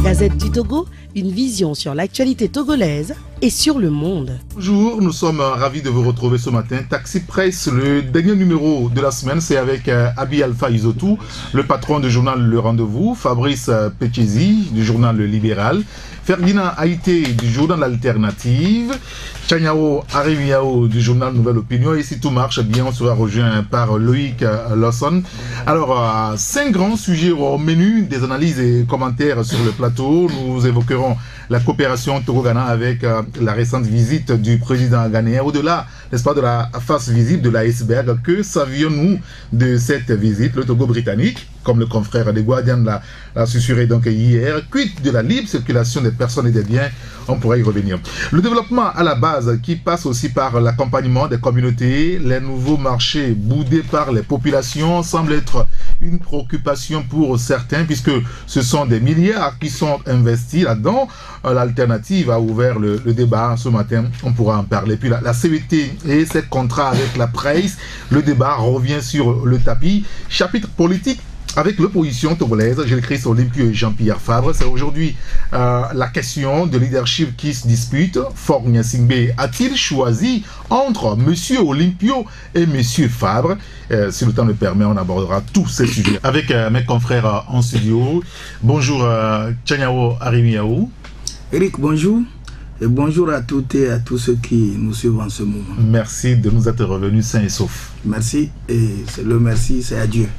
Gazette du Togo, une vision sur l'actualité togolaise et sur le monde. Bonjour, nous sommes ravis de vous retrouver ce matin. Taxi Presse, le dernier numéro de la semaine, c'est avec Abi Alpha Izotou, le patron du journal Le Rendez-vous, Fabrice Pekezi du journal Le Libéral, Ferdinand Haïté du journal Alternative, Chanyao Arimiao du journal Nouvelle Opinion. Et si tout marche bien, on sera rejoint par Loïc Lawson. Alors, 5 grands sujets au menu, des analyses et commentaires sur le plateau. Nous évoquerons la coopération Togo-Ghana avec la récente visite du président ghanéen. Au-delà, n'est-ce pas, de la face visible de l'iceberg, que savions-nous de cette visite? Le Togo britannique, comme le confrère des Guardian l'a susurré donc hier, quid de la libre circulation des personnes et des biens? On pourrait y revenir. Le développement à la base qui passe aussi par l'accompagnement des communautés, les nouveaux marchés boudés par les populations semblent être une préoccupation pour certains puisque ce sont des milliards qui sont investis là-dedans. L'Alternative a ouvert le débat ce matin, on pourra en parler. Puis la CVT et ses contrats avec la presse, le débat revient sur le tapis. Chapitre politique avec l'opposition togolaise, j'ai écrit sur Olympio et Jean-Pierre Fabre. C'est aujourd'hui la question de leadership qui se dispute. Faure Gnassingbé a-t-il choisi entre Monsieur Olympio et Monsieur Fabre? Si le temps le permet, on abordera tous ces sujets avec mes confrères en studio. Bonjour Chanyao Arimiao. Eric, bonjour. Et bonjour à toutes et à tous ceux qui nous suivent en ce moment. Merci de nous être revenus sains et saufs. Merci. Et le merci, c'est à Dieu.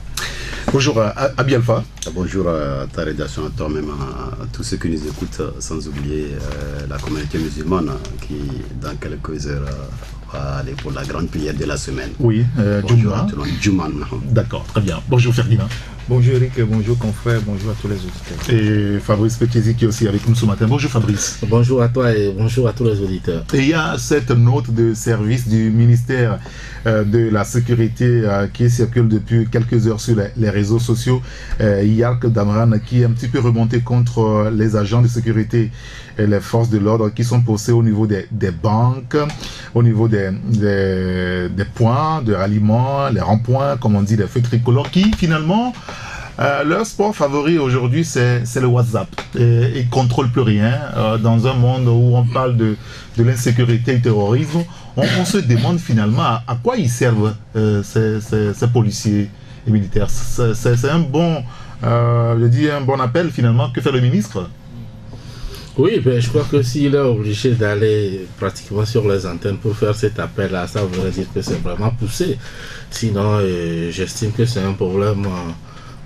Bonjour Abi Alpha. Bonjour à ta rédaction, à toi-même, à tous ceux qui nous écoutent, sans oublier la communauté musulmane qui, dans quelques heures, va aller pour la grande prière de la semaine. Oui, bonjour à tout le monde. Juman. D'accord, très bien. Bonjour Ferdinand. Bonjour Eric, bonjour confrère, bonjour à tous les auditeurs. Et Fabrice Pekezi qui est aussi avec nous ce matin. Bonjour Fabrice. Bonjour à toi et bonjour à tous les auditeurs. Et il y a cette note de service du ministère de la Sécurité qui circule depuis quelques heures sur les réseaux sociaux. Yark Damran qui est un petit peu remonté contre les agents de sécurité et les forces de l'ordre qui sont postés au niveau des banques, au niveau des points de ralliement, les ronds-points, comme on dit, les feux tricolores, qui finalement, leur sport favori aujourd'hui, c'est le WhatsApp. Et ils ne contrôlent plus rien. Dans un monde où on parle de l'insécurité et du terrorisme, on se demande finalement à quoi ils servent ces policiers et militaires. C'est un bon, je dis un bon appel finalement. Que fait le ministre? Oui, ben, je crois que s'il est obligé d'aller pratiquement sur les antennes pour faire cet appel-là, ça voudrait dire que c'est vraiment poussé. Sinon, j'estime que c'est un problème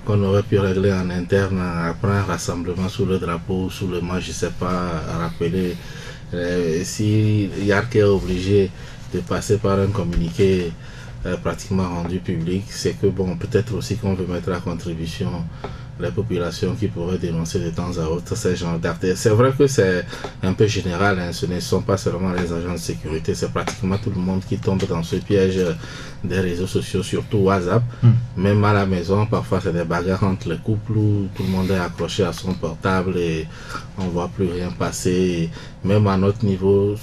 qu'on aurait pu régler en interne après un rassemblement sous le drapeau, sous le mât, je ne sais pas, à rappeler. Si Yark est obligé de passer par un communiqué pratiquement rendu public, c'est que bon, peut-être aussi qu'on veut mettre à contribution les populations qui pourraient dénoncer de temps à autre ces genres d'actes. C'est vrai que c'est un peu général, hein. Ce ne sont pas seulement les agents de sécurité, c'est pratiquement tout le monde qui tombe dans ce piège des réseaux sociaux, surtout WhatsApp. Même à la maison, parfois c'est des bagarres entre les couples où tout le monde est accroché à son portable et on ne voit plus rien passer. Même à notre niveau,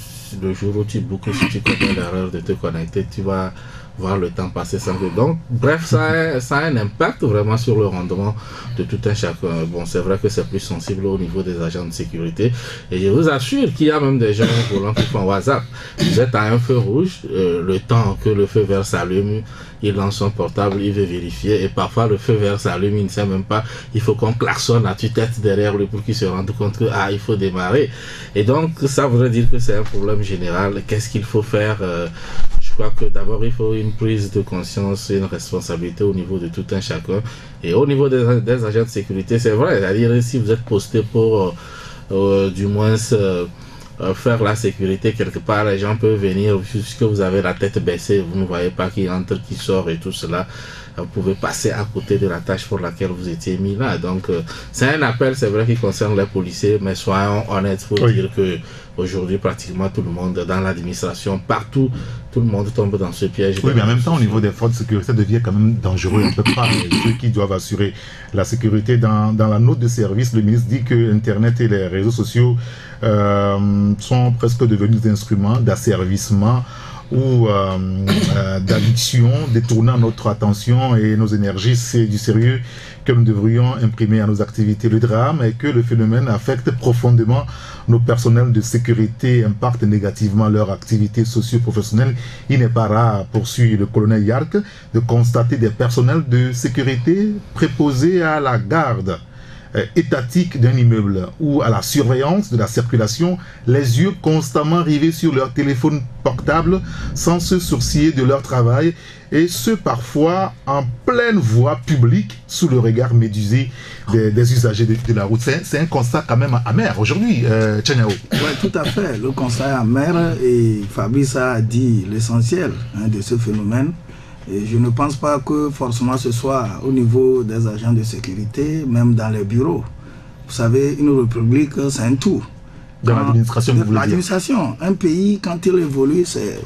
le jour où tu bookes, si tu commets l'erreur de te connecter, tu vas voir le temps passer sans que... Donc, bref, ça a un impact vraiment sur le rendement de tout un chacun. Bon, c'est vrai que c'est plus sensible au niveau des agents de sécurité. Et je vous assure qu'il y a même des gens volants qui font WhatsApp. Vous êtes à un feu rouge, le temps que le feu vert s'allume, il lance son portable, il veut vérifier. Et parfois, le feu vert s'allume, il ne sait même pas. Il faut qu'on klaxonne à tue-tête derrière lui pour qu'il se rende compte que, il faut démarrer. Et donc, ça voudrait dire que c'est un problème général. Qu'est-ce qu'il faut faire? Je crois que d'abord il faut une prise de conscience et une responsabilité au niveau de tout un chacun. Et au niveau des agents de sécurité, c'est vrai, c'est-à-dire si vous êtes posté pour du moins faire la sécurité quelque part, les gens peuvent venir puisque vous avez la tête baissée, vous ne voyez pas qui entre, qui sort et tout cela. Vous pouvez passer à côté de la tâche pour laquelle vous étiez mis là. Donc c'est un appel, c'est vrai, qui concerne les policiers, mais soyons honnêtes pour dire que aujourd'hui pratiquement tout le monde dans l'administration, partout, tout le monde tombe dans ce piège. Oui, mais en même temps au niveau des forces de sécurité, ça devient quand même dangereux un peu pas. Ceux qui doivent assurer la sécurité, dans la note de service, le ministre dit que Internet et les réseaux sociaux sont presque devenus des instruments d'asservissement ou d'addiction, détournant notre attention et nos énergies. C'est du sérieux que nous devrions imprimer à nos activités. Le drame est que le phénomène affecte profondément nos personnels de sécurité, impacte négativement leur activité socio-professionnelle. Il n'est pas rare, poursuit le colonel Yark, de constater des personnels de sécurité préposés à la garde étatique d'un immeuble ou à la surveillance de la circulation, les yeux constamment rivés sur leur téléphone portable sans se soucier de leur travail, et ce parfois en pleine voie publique sous le regard médusé des usagers de la route. C'est un constat quand même amer aujourd'hui, Tchaniao. Oui, tout à fait. Le constat est amer et Fabrice a dit l'essentiel de ce phénomène. Et je ne pense pas que forcément ce soit au niveau des agents de sécurité, même dans les bureaux. Vous savez, une république, c'est un tout. Dans l'administration, vous voulez dire? L'administration, un pays, quand il évolue, c'est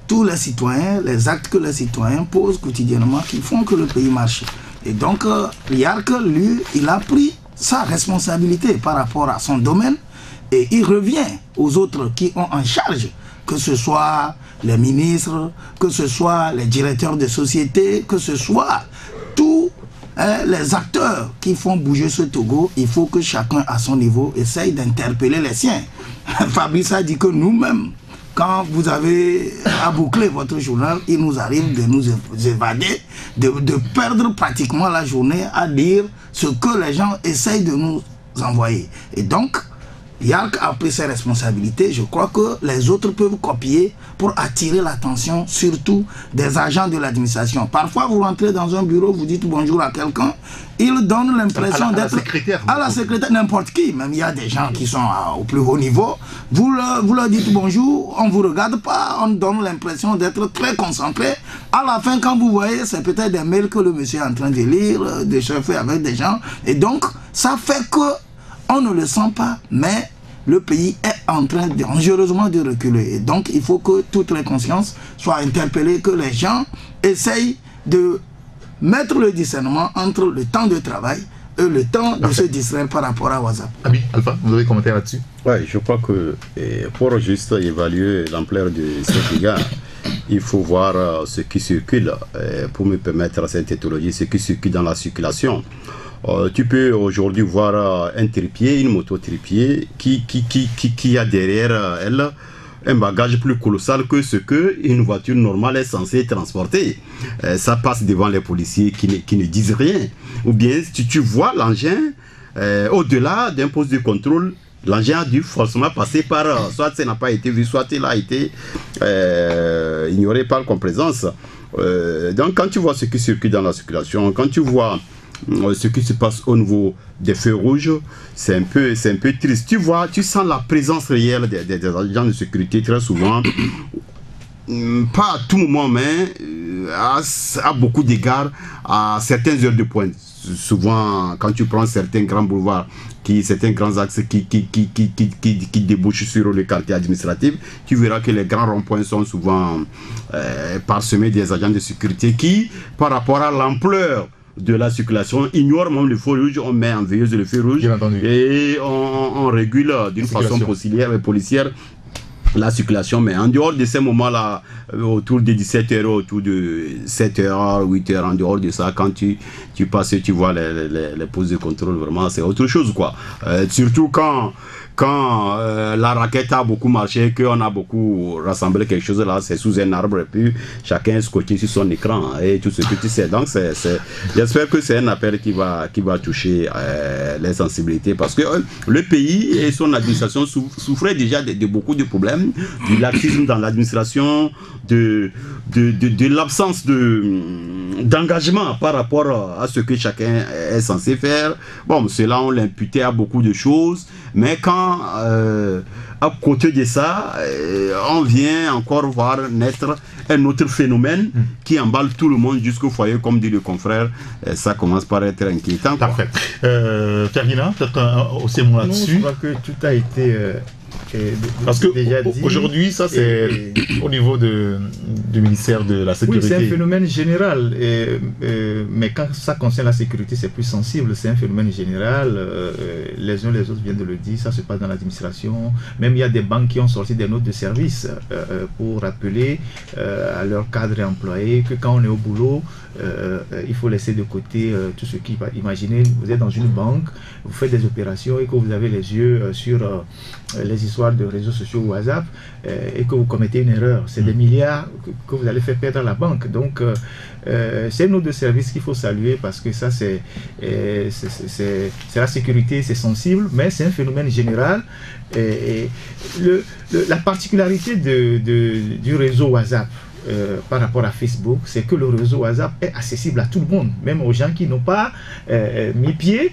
tous les citoyens, les actes que les citoyens posent quotidiennement qui font que le pays marche. Et donc, Yark, lui, il a pris sa responsabilité par rapport à son domaine et il revient aux autres qui ont en charge, que ce soit les ministres, que ce soit les directeurs de société, que ce soit tous les acteurs qui font bouger ce Togo. Il faut que chacun à son niveau essaye d'interpeller les siens. Fabrice a dit que nous-mêmes, quand vous avez à boucler votre journal, il nous arrive de nous évader, de perdre pratiquement la journée à dire ce que les gens essayent de nous envoyer. Et donc, Yark a pris ses responsabilités. Je crois que les autres peuvent copier pour attirer l'attention, surtout des agents de l'administration. Parfois, vous rentrez dans un bureau, vous dites bonjour à quelqu'un, il donne l'impression d'être à la secrétaire, n'importe qui. Même il y a des gens qui sont au plus haut niveau. Vous leur dites bonjour, on ne vous regarde pas, on donne l'impression d'être très concentré. À la fin, quand vous voyez, c'est peut-être des mails que le monsieur est en train de lire, de chauffer avec des gens. Et donc, ça fait que on ne le sent pas, mais le pays est en train dangereusement de reculer. Et donc, il faut que toutes les consciences soient interpellées, que les gens essayent de mettre le discernement entre le temps de travail et le temps de se distraire par rapport à WhatsApp. Abi, Alpha, vous avez commenté là-dessus? Oui, je crois que pour juste évaluer l'ampleur de ces dégâts, il faut voir ce qui circule, pour me permettre cette éthologie, ce qui circule dans la circulation. Tu peux aujourd'hui voir un trépied, une moto trépied qui a derrière elle un bagage plus colossal que ce qu'une voiture normale est censée transporter. Ça passe devant les policiers qui ne disent rien. Ou bien si tu vois l'engin, au-delà d'un poste de contrôle, l'engin a dû forcément passer par, soit ça n'a pas été vu, soit il a été ignoré par complaisance. Donc quand tu vois ce qui circule dans la circulation, quand tu vois ce qui se passe au niveau des feux rouges, c'est un peu triste. Tu vois, tu sens la présence réelle des agents de sécurité très souvent, pas à tout moment, mais à beaucoup d'égards, à certaines heures de pointe. Souvent, quand tu prends certains grands boulevards, certains grands axes qui débouchent sur le quartier administratif, tu verras que les grands ronds-points sont souvent parsemés des agents de sécurité qui, par rapport à l'ampleur de la circulation, ignore même le feu rouge, on met en veilleuse le feu rouge et on régule d'une façon policière la circulation. Mais en dehors de ces moments-là, autour de 17h, autour de 7h, 8h, en dehors de ça, quand tu passes et tu vois les postes de contrôle, vraiment c'est autre chose, quoi. Surtout quand la raquette a beaucoup marché, qu'on a beaucoup rassemblé quelque chose là, c'est sous un arbre et puis chacun est scotché sur son écran et tout ce que tu sais. Donc j'espère que c'est un appel qui va toucher les sensibilités, parce que le pays et son administration souffraient déjà de beaucoup de problèmes, du laxisme dans l'administration, de l'absence d'engagement par rapport à ce que chacun est censé faire. Bon, cela on l'imputait à beaucoup de choses, mais quand à côté de ça, on vient encore voir naître un autre phénomène qui emballe tout le monde jusqu'au foyer, comme dit le confrère. Ça commence par être inquiétant. Parfait. Ferdinand, peut-être aussi un mot là-dessus. Je crois que tout a été Parce que déjà dit. aujourd'hui, ça c'est au niveau du ministère de la Sécurité. Oui, c'est un phénomène général, mais quand ça concerne la sécurité, c'est plus sensible, c'est un phénomène général. Les uns les autres viennent de le dire, ça se passe dans l'administration. Même il y a des banques qui ont sorti des notes de service pour rappeler à leurs cadres et employés que quand on est au boulot, il faut laisser de côté tout ce qui va. Imaginez, vous êtes dans une banque, vous faites des opérations et que vous avez les yeux sur les histoires de réseaux sociaux ou WhatsApp et que vous commettez une erreur. C'est des milliards que vous allez faire perdre à la banque. Donc, c'est une note de service qu'il faut saluer parce que ça, c'est la sécurité, c'est sensible, mais c'est un phénomène général. La particularité du réseau WhatsApp, par rapport à Facebook, c'est que le réseau WhatsApp est accessible à tout le monde, même aux gens qui n'ont pas mis pied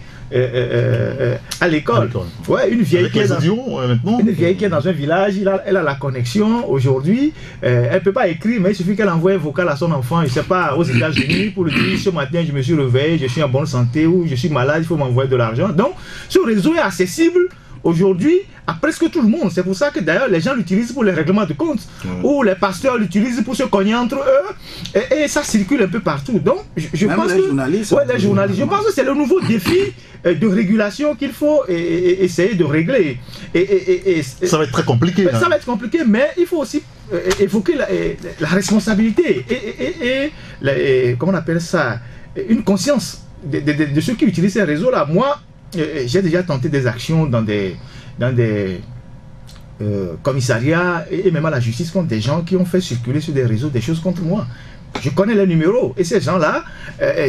à l'école. Ouais, une vieille qui est dans un village, elle a la connexion aujourd'hui, elle ne peut pas écrire, mais il suffit qu'elle envoie un vocal à son enfant, je ne sais pas, aux États-Unis, pour lui dire ce matin je me suis réveillé, je suis en bonne santé, ou je suis malade, il faut m'envoyer de l'argent. Donc ce réseau est accessible aujourd'hui à presque tout le monde. C'est pour ça que d'ailleurs les gens l'utilisent pour les règlements de compte, ou les pasteurs l'utilisent pour se cogner entre eux, et ça circule un peu partout. Donc je pense que journalistes, les journalistes, je pense que c'est le nouveau défi de régulation qu'il faut essayer de régler. Ça va être très compliqué. Ça va être compliqué, mais il faut aussi évoquer la responsabilité et comment on appelle ça, une conscience de ceux qui utilisent ces réseaux-là. Moi, j'ai déjà tenté des actions dans des commissariats et même à la justice contre des gens qui ont fait circuler sur des réseaux des choses contre moi. Je connais les numéros et ces gens-là,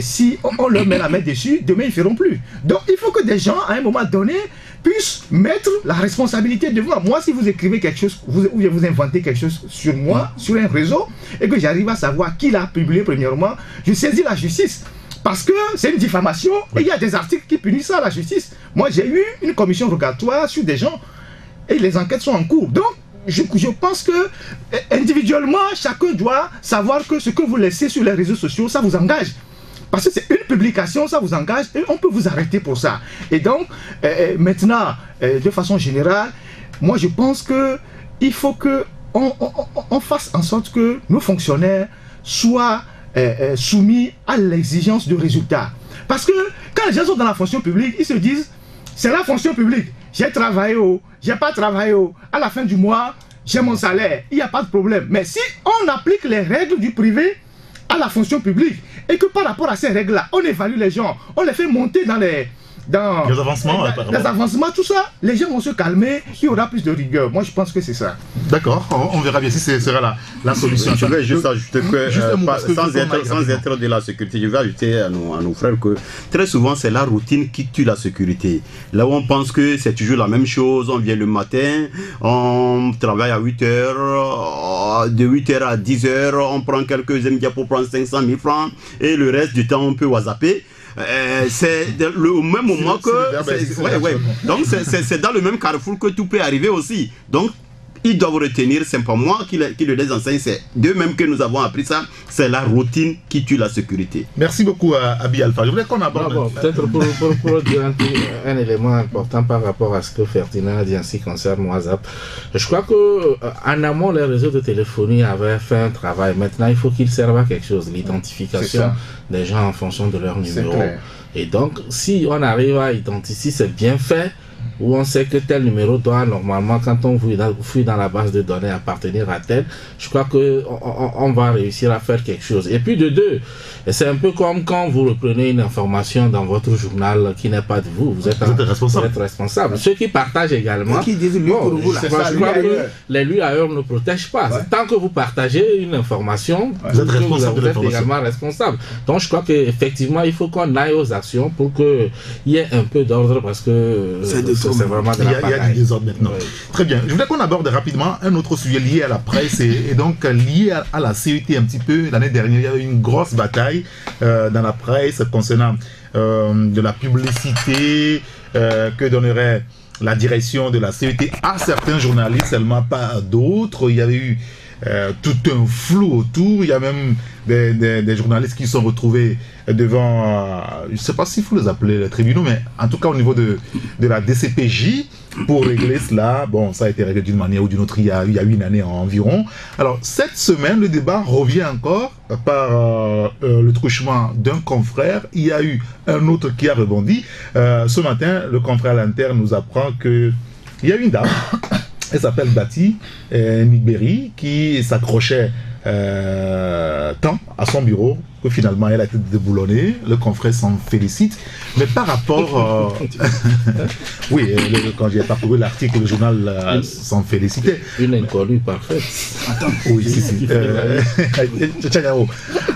si on leur met la main dessus, demain ils ne feront plus. Donc il faut que des gens, à un moment donné, puissent mettre la responsabilité devant. Moi, si vous écrivez quelque chose, ou vous inventez quelque chose sur moi, sur un réseau, et que j'arrive à savoir qui l'a publié premièrement, je saisis la justice. Parce que c'est une diffamation et il y a des articles qui punissent ça à la justice. Moi, j'ai eu une commission rogatoire sur des gens et les enquêtes sont en cours. Donc, je pense que individuellement, chacun doit savoir que ce que vous laissez sur les réseaux sociaux, ça vous engage. Parce que c'est une publication, ça vous engage et on peut vous arrêter pour ça. Et donc, maintenant, de façon générale, moi, je pense qu'il faut qu'on fasse en sorte que nos fonctionnaires soient soumis à l'exigence de résultats. Parce que quand les gens sont dans la fonction publique, ils se disent, c'est la fonction publique, j'ai travaillé j'ai pas travaillé à la fin du mois, j'ai mon salaire, il n'y a pas de problème. Mais si on applique les règles du privé à la fonction publique, et que par rapport à ces règles-là, on évalue les gens, on les fait monter dans les avancements, tout ça, les gens vont se calmer, il y aura plus de rigueur. Moi, je pense que c'est ça. D'accord, on verra bien si ce sera la solution. Je vais juste ajouter que, sans être de la sécurité, je vais ajouter à nos frères que très souvent, c'est la routine qui tue la sécurité. Là où on pense que c'est toujours la même chose, on vient le matin, on travaille à 8 heures, de 8 heures à 10 heures, on prend quelques médias pour prendre 500 000 francs, et le reste du temps, on peut whatsapper. C'est au même moment que donc c'est dans le même carrefour que tout peut arriver aussi. Donc ils doivent retenir, c'est pas moi qui les enseigne, c'est d'eux-mêmes que nous avons appris ça. C'est la routine qui tue la sécurité. Merci beaucoup Abi Alpha. Je voudrais qu'on aborde peut-être pour dire un élément important par rapport à ce que Ferdinand a dit en ce qui concerne WhatsApp. Je crois qu'en amont, les réseaux de téléphonie avaient fait un travail. Maintenant, il faut qu'ils servent à quelque chose, l'identification des gens en fonction de leur numéro. Et donc, si on arrive à identifier, c'est bien fait, où on sait que tel numéro doit normalement, quand on fouille dans la base de données, appartenir à tel, je crois qu'on va réussir à faire quelque chose. Et puis de deux, c'est un peu comme quand vous reprenez une information dans votre journal qui n'est pas de vous, vous êtes responsable. Ceux qui partagent également, qui disent lui pour vous, je crois que les lui ailleurs ne protègent pas. Tant que vous partagez une information, vous êtes également responsable. Donc je crois qu'effectivement, il faut qu'on aille aux actions pour qu'il y ait un peu d'ordre, parce que c'est vraiment de la il y a du désordre maintenant. Oui. Très bien. Je voudrais qu'on aborde rapidement un autre sujet lié à la presse et donc lié à la CET un petit peu. L'année dernière, il y a eu une grosse bataille dans la presse concernant de la publicité que donnerait la direction de la CET à certains journalistes, seulement pas à d'autres. Il y avait eu tout un flou autour. Il y a même des journalistes qui sont retrouvés devant, je ne sais pas s'il faut les appeler les tribunaux, mais en tout cas au niveau de la DCPJ, pour régler cela. Bon, ça a été réglé d'une manière ou d'une autre il y a 1 année environ. Alors, cette semaine, le débat revient encore par le truchement d'un confrère. Il y a eu un autre qui a rebondi. Ce matin, le confrère L'Inter nous apprend qu'il y a une dame, elle s'appelle Bati Nigberi, qui s'accrochait tant à son bureau que finalement elle a été déboulonnée. Le confrère s'en félicite, mais par rapport oui, quand j'ai parcouru l'article, le journal s'en félicitait. Une inconnue parfaite. Attends, oui, si.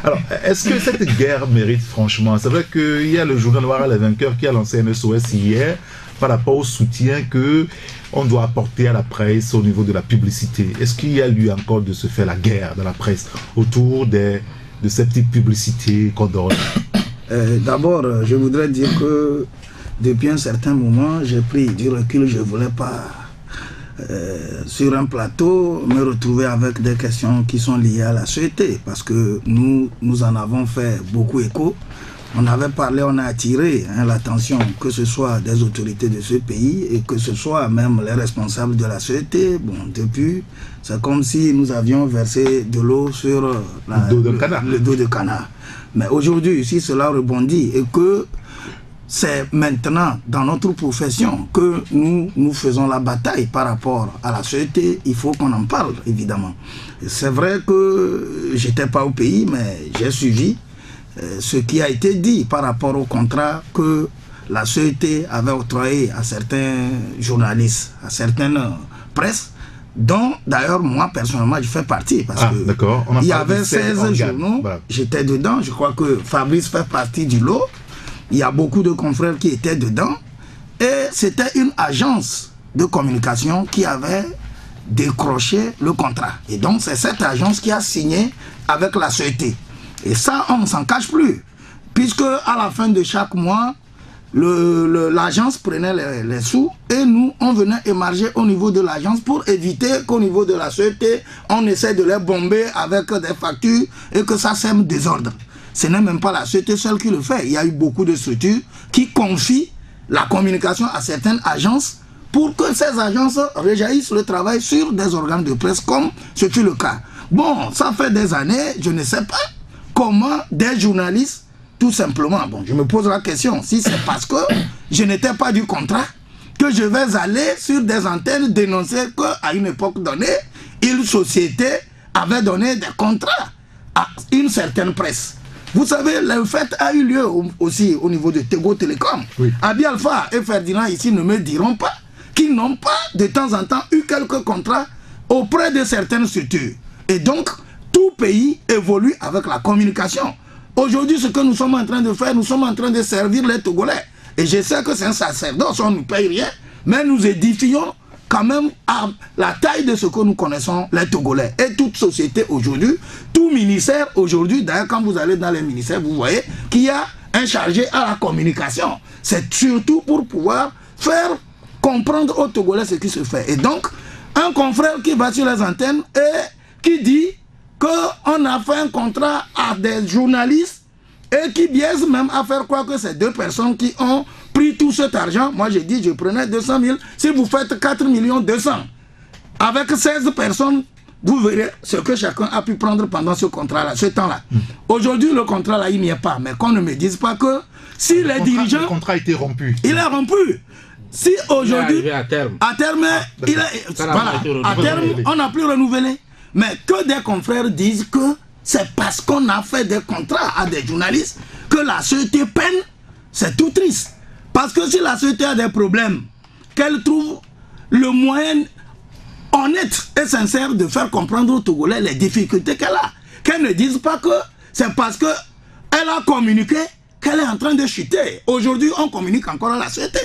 Alors, est-ce que cette guerre mérite franchement? C'est vrai qu'il y a le journal Noir Les Vainqueurs qui a lancé un SOS hier par rapport au soutien que on doit apporter à la presse au niveau de la publicité. Est-ce qu'il y a lieu encore de se faire la guerre dans la presse autour de ces petites publicités qu'on donne? D'abord, je voudrais dire que depuis un certain moment, j'ai pris du recul. Je ne voulais pas, sur un plateau, me retrouver avec des questions qui sont liées à la société, parce que nous en avons fait beaucoup écho. On avait parlé, on a attiré l'attention, que ce soit des autorités de ce pays et que ce soit même les responsables de la société. Bon, depuis, c'est comme si nous avions versé de l'eau sur le dos de canard. Mais aujourd'hui, si cela rebondit et que c'est maintenant dans notre profession que nous faisons la bataille par rapport à la société, il faut qu'on en parle, évidemment. C'est vrai que j'étais pas au pays, mais j'ai suivi ce qui a été dit par rapport au contrat que la société avait octroyé à certains journalistes, à certaines presses, dont d'ailleurs moi personnellement je fais partie, parce que il y avait 16 journaux, voilà. J'étais dedans, je crois que Fabrice fait partie du lot, il y a beaucoup de confrères qui étaient dedans, et c'était une agence de communication qui avait décroché le contrat, et donc c'est cette agence qui a signé avec la société. Et ça, on ne s'en cache plus, puisque à la fin de chaque mois, l'agence prenait les sous et nous, on venait émarger au niveau de l'agence pour éviter qu'au niveau de la société, on essaie de les bomber avec des factures et que ça sème désordre. Ce n'est même pas la société seule qui le fait. Il y a eu beaucoup de structures qui confient la communication à certaines agences pour que ces agences réjaillissent le travail sur des organes de presse, comme ce fut le cas. Bon, ça fait des années, je ne sais pas comment des journalistes, tout simplement, bon, je me pose la question, si c'est parce que je n'étais pas du contrat, que je vais aller sur des antennes dénoncer qu'à une époque donnée, une société avait donné des contrats à une certaine presse. Vous savez, le fait a eu lieu aussi au niveau de Tego Télécom. Oui. Abi Alpha et Ferdinand ici ne me diront pas qu'ils n'ont pas de temps en temps eu quelques contrats auprès de certaines structures. Et donc, tout pays évolue avec la communication. Aujourd'hui, ce que nous sommes en train de faire, nous sommes en train de servir les Togolais. Et je sais que c'est un sacerdoce, on ne nous paye rien, mais nous édifions quand même à la taille de ce que nous connaissons, les Togolais. Et toute société aujourd'hui, tout ministère aujourd'hui, d'ailleurs quand vous allez dans les ministères, vous voyez qu'il y a un chargé à la communication. C'est surtout pour pouvoir faire comprendre aux Togolais ce qui se fait. Et donc, un confrère qui va sur les antennes et qui dit qu'on a fait un contrat à des journalistes et qui biaise même à faire croire que c'est 2 personnes qui ont pris tout cet argent. Moi j'ai dit je prenais 200 000, si vous faites 4 200 000 avec 16 personnes, vous verrez ce que chacun a pu prendre pendant ce contrat-là, ce temps-là. Aujourd'hui le contrat-là il n'y est pas, mais qu'on ne me dise pas que si les dirigeants... Le contrat a été rompu. Il est rompu. Si aujourd'hui, à terme, à terme, on n'a plus renouvelé. Mais que des confrères disent que c'est parce qu'on a fait des contrats à des journalistes que la société peine, c'est tout triste. Parce que si la société a des problèmes, qu'elle trouve le moyen honnête et sincère de faire comprendre aux Togolais les difficultés qu'elle a. Qu'elle ne dise pas que c'est parce qu'elle a communiqué qu'elle est en train de chuter. Aujourd'hui, on communique encore à la société.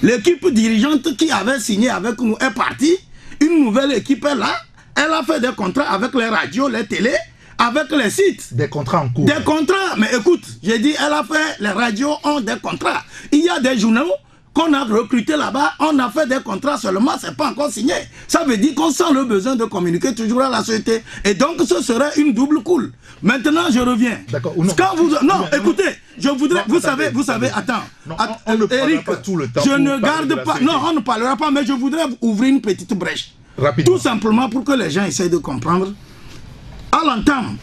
L'équipe dirigeante qui avait signé avec nous est partie. Une nouvelle équipe est là. Elle a fait des contrats avec les radios, les télés, avec les sites. Des contrats en cours. Des contrats. Mais écoute, j'ai dit, elle a fait, les radios ont des contrats. Il y a des journaux qu'on a recrutés là-bas, on a fait des contrats seulement, c'est pas encore signé. Ça veut dire qu'on sent le besoin de communiquer toujours à la société. Et donc, ce serait une double cool. Maintenant, je reviens. D'accord. Non, écoutez, je voudrais, vous savez, attends. Non, on ne parlera pas tout le temps. Je ne garde pas, non, on ne parlera pas, mais je voudrais ouvrir une petite brèche. Rapidement. Tout simplement pour que les gens essayent de comprendre. À l'entame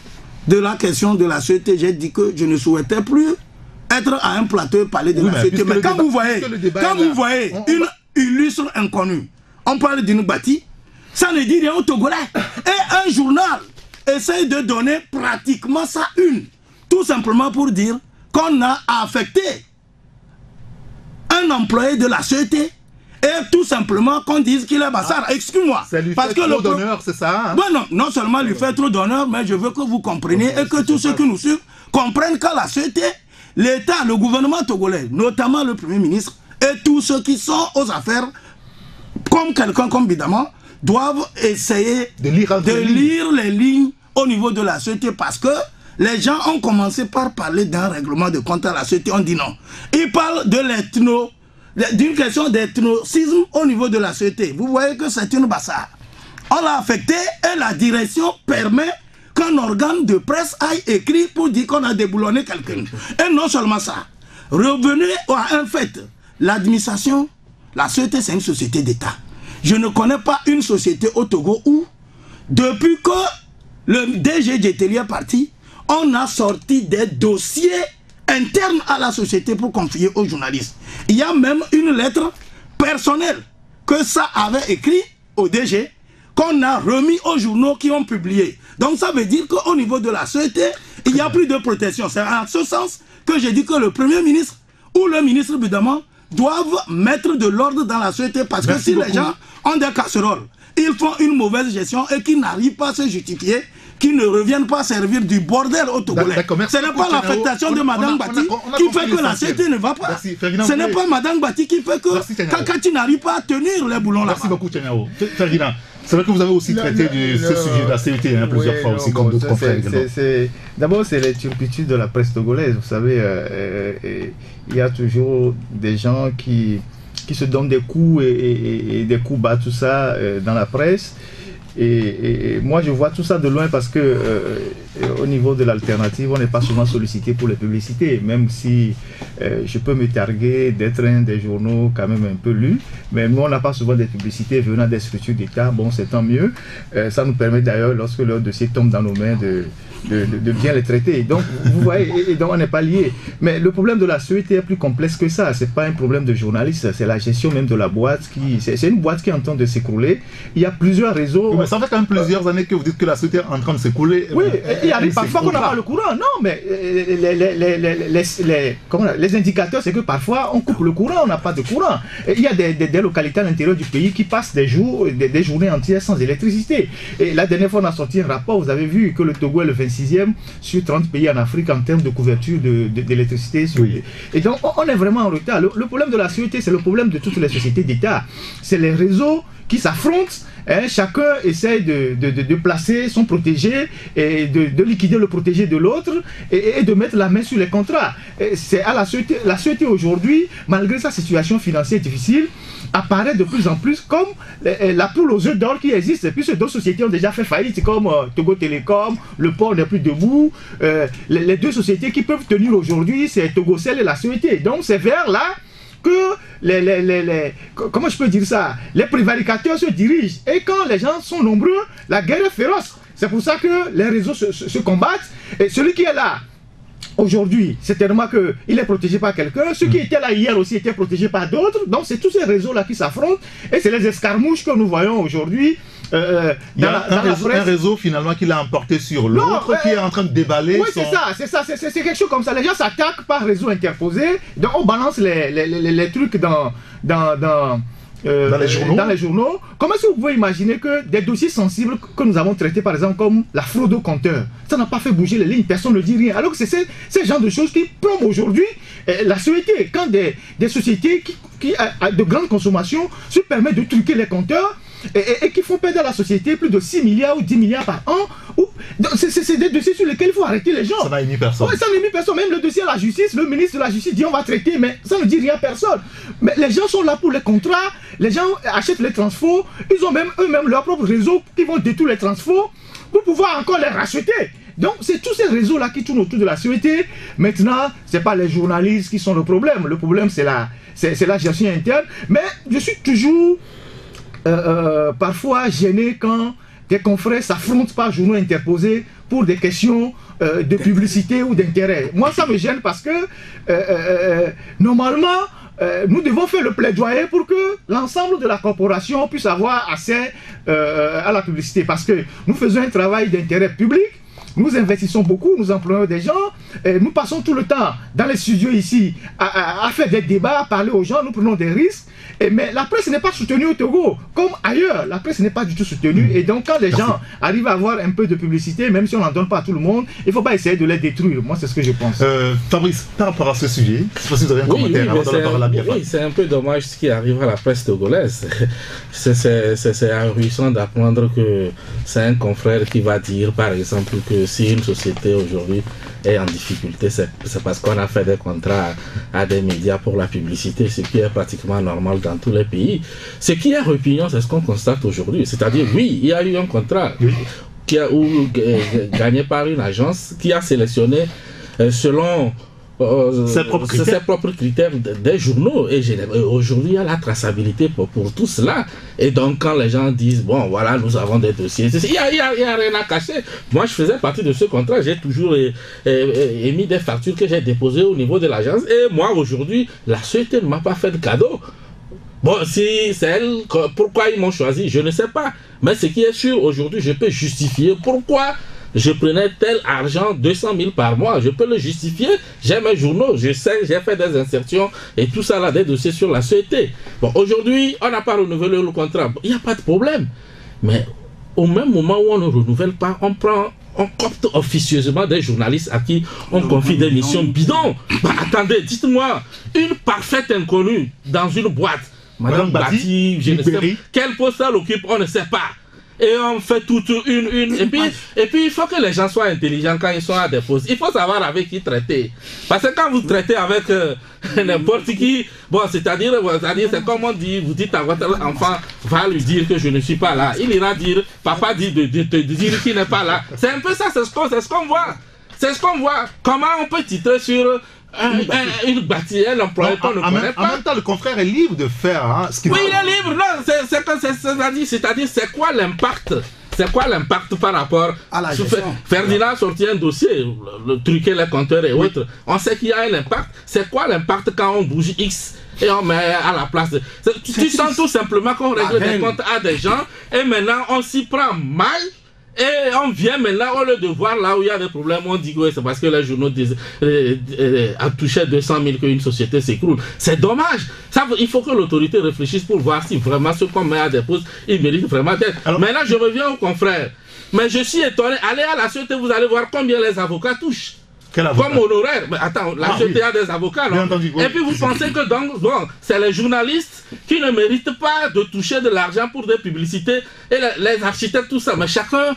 de la question de la société, j'ai dit que je ne souhaitais plus être à un plateau et parler de la société. Mais quand vous voyez une illustre inconnue, on parle d'une bâtie, ça ne dit rien aux Togolais. Et un journal essaye de donner pratiquement ça une. Tout simplement pour dire qu'on a affecté un employé de la société et tout simplement qu'on dise qu'il est bâtard. Excuse-moi. Ça lui fait trop d'honneur, c'est ça hein? Bon, non seulement lui fait trop d'honneur, mais je veux que vous compreniez et que tous ceux qui nous suivent comprennent qu'à la société, l'État, le gouvernement togolais, notamment le Premier ministre, et tous ceux qui sont aux affaires, comme quelqu'un comme Bidama, doivent essayer de lire les lignes au niveau de la société parce que les gens ont commencé par parler d'un règlement de compte à la société, on dit non. Ils parlent de d'une question d'ethnocisme au niveau de la société. Vous voyez que c'est une bassard. On l'a affecté et la direction permet qu'un organe de presse aille écrire pour dire qu'on a déboulonné quelqu'un. Et non seulement ça. Revenez à un fait. L'administration, la société, c'est une société d'État. Je ne connais pas une société au Togo où, depuis que le DG Djeteli est parti, on a sorti des dossiers internes à la société pour confier aux journalistes. Il y a même une lettre personnelle que ça avait écrit au DG, qu'on a remis aux journaux qui ont publié. Donc ça veut dire qu'au niveau de la société, il n'y a plus de protection. C'est en ce sens que j'ai dit que le Premier ministre ou le ministre Bidama doivent mettre de l'ordre dans la société parce que si les gens ont des casseroles, ils font une mauvaise gestion et qu'ils n'arrivent pas à se justifier, qu'ils ne reviennent pas servir du bordel au Togolais. Ce n'est pas l'affectation de Madame Bati qui fait que la société ne va pas. Ce n'est pas Madame Bati qui fait que quand tu n'arrives pas à tenir les boulons là. Merci beaucoup, Tchaniao. Ferdinand, c'est vrai que vous avez aussi traité de ce sujet de la CET plusieurs fois aussi, comme d'autres confrères. D'abord, c'est les turpitudes de la presse togolaise. Vous savez, il y a toujours des gens qui se donnent des coups et des coups bas, tout ça, dans la presse. Et moi je vois tout ça de loin parce que au niveau de l'alternative on n'est pas souvent sollicité pour les publicités, même si je peux me targuer d'être un des journaux quand même un peu lus, mais nous on n'a pas souvent des publicités venant des structures d'État. Bon, c'est tant mieux, ça nous permet d'ailleurs lorsque leur dossier tombe dans nos mains de bien les traiter. Donc vous voyez, et donc on n'est pas lié. Mais le problème de la société est plus complexe que ça. C'est pas un problème de journaliste, c'est la gestion même de la boîte c'est une boîte qui est en train de s'écrouler. Il y a plusieurs réseaux. Oui, mais ça fait quand même plusieurs années que vous dites que la société est en train de s'écouler. Oui, il arrive parfois qu'on n'a pas le courant. Non, mais les indicateurs, c'est que parfois on coupe le courant, on n'a pas de courant. Il y a des localités à l'intérieur du pays qui passent des journées entières sans électricité. Et la dernière fois on a sorti un rapport, vous avez vu que le Togo est le 26e sur 30 pays en Afrique en termes de couverture d'électricité. Oui. Et donc on est vraiment en retard. Le problème de la société, c'est le problème de toutes les sociétés d'État. C'est les réseaux qui s'affrontent. Chacun essaie de placer son protégé et de liquider le protégé de l'autre et de mettre la main sur les contrats. C'est à la société aujourd'hui, malgré sa situation financière difficile, apparaît de plus en plus comme la poule aux œufs d'or qui existe, puisque d'autres sociétés ont déjà fait faillite, comme Togo Télécom, le port n'est plus debout. Les deux sociétés qui peuvent tenir aujourd'hui, c'est Togocel et la société. Donc c'est vers là que comment je peux dire ça, les prévaricateurs se dirigent. Et quand les gens sont nombreux, la guerre est féroce. C'est pour ça que les réseaux se combattent. Et celui qui est là aujourd'hui, certainement qu'il est protégé par quelqu'un. Ceux qui étaient là hier aussi étaient protégés par d'autres. Donc c'est tous ces réseaux-là qui s'affrontent. Et c'est les escarmouches que nous voyons aujourd'hui. Il y a un réseau finalement qui l'a emporté sur l'autre, qui est en train de déballer. Oui, c'est ça, c'est quelque chose comme ça. Les gens s'attaquent par réseau interposé, donc on balance les trucs dans les journaux. Comment est-ce que vous pouvez imaginer que des dossiers sensibles que nous avons traités, par exemple comme la fraude au compteur, ça n'a pas fait bouger les lignes, personne ne dit rien, alors que c'est ces genres de choses qui plombent aujourd'hui la société. Quand des sociétés qui de grande consommation se permettent de truquer les compteurs, et qui font perdre à la société plus de 6 milliards ou 10 milliards par an. C'est des dossiers sur lesquels il faut arrêter les gens. Ça n'a émis personne. Ouais, ça n'a émis personne. Même le dossier à la justice, le ministre de la justice dit on va traiter, mais ça ne dit rien à personne. Mais les gens sont là pour les contrats, les gens achètent les transfos, ils ont même eux-mêmes leur propre réseau qui vont détruire les transfos pour pouvoir encore les racheter. Donc c'est tous ces réseaux-là qui tournent autour de la société. Maintenant, ce n'est pas les journalistes qui sont le problème. Le problème, c'est la gestion interne. Mais je suis toujours parfois gêné quand des confrères s'affrontent par journaux interposés pour des questions de publicité ou d'intérêt. Moi, ça me gêne parce que normalement, nous devons faire le plaidoyer pour que l'ensemble de la corporation puisse avoir accès à la publicité. Parce que nous faisons un travail d'intérêt public. Nous investissons beaucoup, nous employons des gens, et nous passons tout le temps dans les studios ici à faire des débats, à parler aux gens, nous prenons des risques. Mais la presse n'est pas soutenue au Togo, comme ailleurs. La presse n'est pas du tout soutenue. Et donc quand les gens arrivent à avoir un peu de publicité, même si on n'en donne pas à tout le monde, il ne faut pas essayer de les détruire. Moi, c'est ce que je pense. Fabrice, par rapport à ce sujet, si vous avez un commentaire avant de la parole à Biafra. Oui, c'est un peu dommage ce qui arrive à la presse togolaise. C'est ahurissant d'apprendre que c'est un confrère qui va dire, par exemple, que si une société aujourd'hui est en difficulté, c'est parce qu'on a fait des contrats à des médias pour la publicité, ce qui est pratiquement normal dans tous les pays. Ce qui est répugnant, c'est ce qu'on constate aujourd'hui. C'est-à-dire, oui, il y a eu un contrat gagné par une agence qui a sélectionné selon ses propres critères des journaux. Et aujourd'hui, il y a la traçabilité pour tout cela. Et donc, quand les gens disent, bon, voilà, nous avons des dossiers, il n'y a rien à cacher. Moi, je faisais partie de ce contrat. J'ai toujours émis des factures que j'ai déposées au niveau de l'agence. Et moi, aujourd'hui, la société ne m'a pas fait de cadeau. Bon, si c'est elle, pourquoi ils m'ont choisi, je ne sais pas. Mais ce qui est sûr, aujourd'hui, je peux justifier pourquoi je prenais tel argent, 200 000 par mois. Je peux le justifier. J'ai mes journaux, je sais, j'ai fait des insertions et tout ça là, des dossiers sur la société. Bon, aujourd'hui, on n'a pas renouvelé le contrat. Il n'y a pas de problème. Mais au même moment où on ne renouvelle pas, on copte officieusement des journalistes à qui on confie des missions bidons. Bah, attendez, dites-moi, une parfaite inconnue dans une boîte, Madame Bati, je ne sais pas, quel poste elle occupe, on ne sait pas. Et on fait toute une. Et puis, il faut que les gens soient intelligents quand ils sont à des postes. Il faut savoir avec qui traiter. Parce que quand vous traitez avec n'importe qui, bon, c'est-à-dire, c'est comme on dit, vous dites à votre enfant, va lui dire que je ne suis pas là. Il ira dire, papa dit de dire qu'il n'est pas là. C'est un peu ça, c'est ce qu'on voit. C'est ce qu'on voit. Comment on peut titrer sur une bâtisse, un employé qu'on ne connaît pas. En même temps, le confrère est libre de faire ce qu'il veut. Oui, il est libre. Non, c'est-à-dire, c'est quoi l'impact? C'est quoi l'impact par rapport à la gestion? Ferdinand sortit un dossier, le truquer les compteurs et autres. On sait qu'il y a un impact. C'est quoi l'impact quand on bouge X et on met à la place tu sens tout simplement qu'on règle des comptes à des gens et maintenant on s'y prend mal. Et on vient maintenant, au lieu de voir là où il y a des problèmes, on dit que c'est parce que les journaux a touché 200 000 qu'une société s'écroule. C'est dommage. Ça, il faut que l'autorité réfléchisse pour voir si vraiment ce qu'on met à des postes, il mérite vraiment d'être. Maintenant, je reviens aux confrères. Mais je suis étonné. Allez à la société, vous allez voir combien les avocats touchent. Comme honoraire. Mais attends, la société a des avocats, non? Et puis vous pensez que donc, bon, c'est les journalistes qui ne méritent pas de toucher de l'argent pour des publicités et les architectes, tout ça. Mais chacun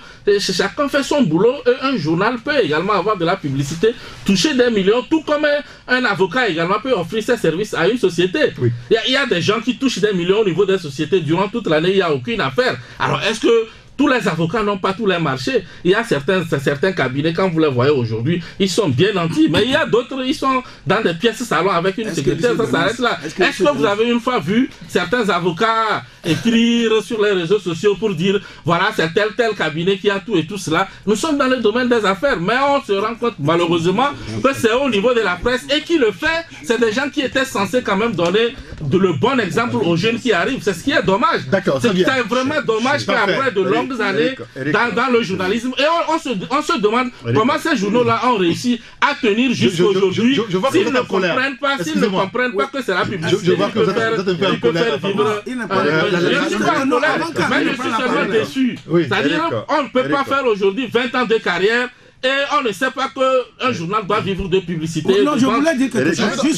fait son boulot et un journal peut également avoir de la publicité, toucher des millions, tout comme un avocat également peut offrir ses services à une société. Oui. Il y a des gens qui touchent des millions au niveau des sociétés durant toute l'année, il n'y a aucune affaire. Alors est-ce que tous les avocats n'ont pas tous les marchés? Il y a certains cabinets, quand vous les voyez aujourd'hui, ils sont bien nantis, mais il y a d'autres, ils sont dans des pièces salon avec une secrétaire, ça s'arrête là. Est-ce que vous avez une fois vu certains avocats écrire sur les réseaux sociaux pour dire, voilà, c'est tel cabinet qui a tout et tout cela? Nous sommes dans le domaine des affaires, mais on se rend compte malheureusement que c'est au niveau de la presse, et qui le fait, c'est des gens qui étaient censés quand même donner le bon exemple aux jeunes qui arrivent. C'est ce qui est dommage. C'est vraiment dommage qu'après de longues années dans le journalisme, et on se demande comment ces journaux-là ont réussi à tenir jusqu'à aujourd'hui s'ils ne comprennent pas que c'est la publicité. Je vois que vous êtes un peu en colère. Je ne suis pas en colère, mais je suis seulement déçu. C'est-à-dire, on ne peut pas faire aujourd'hui 20 ans de carrière et on ne sait pas qu'un journal doit vivre de publicité. Non, je voulais dire quelque chose. Tout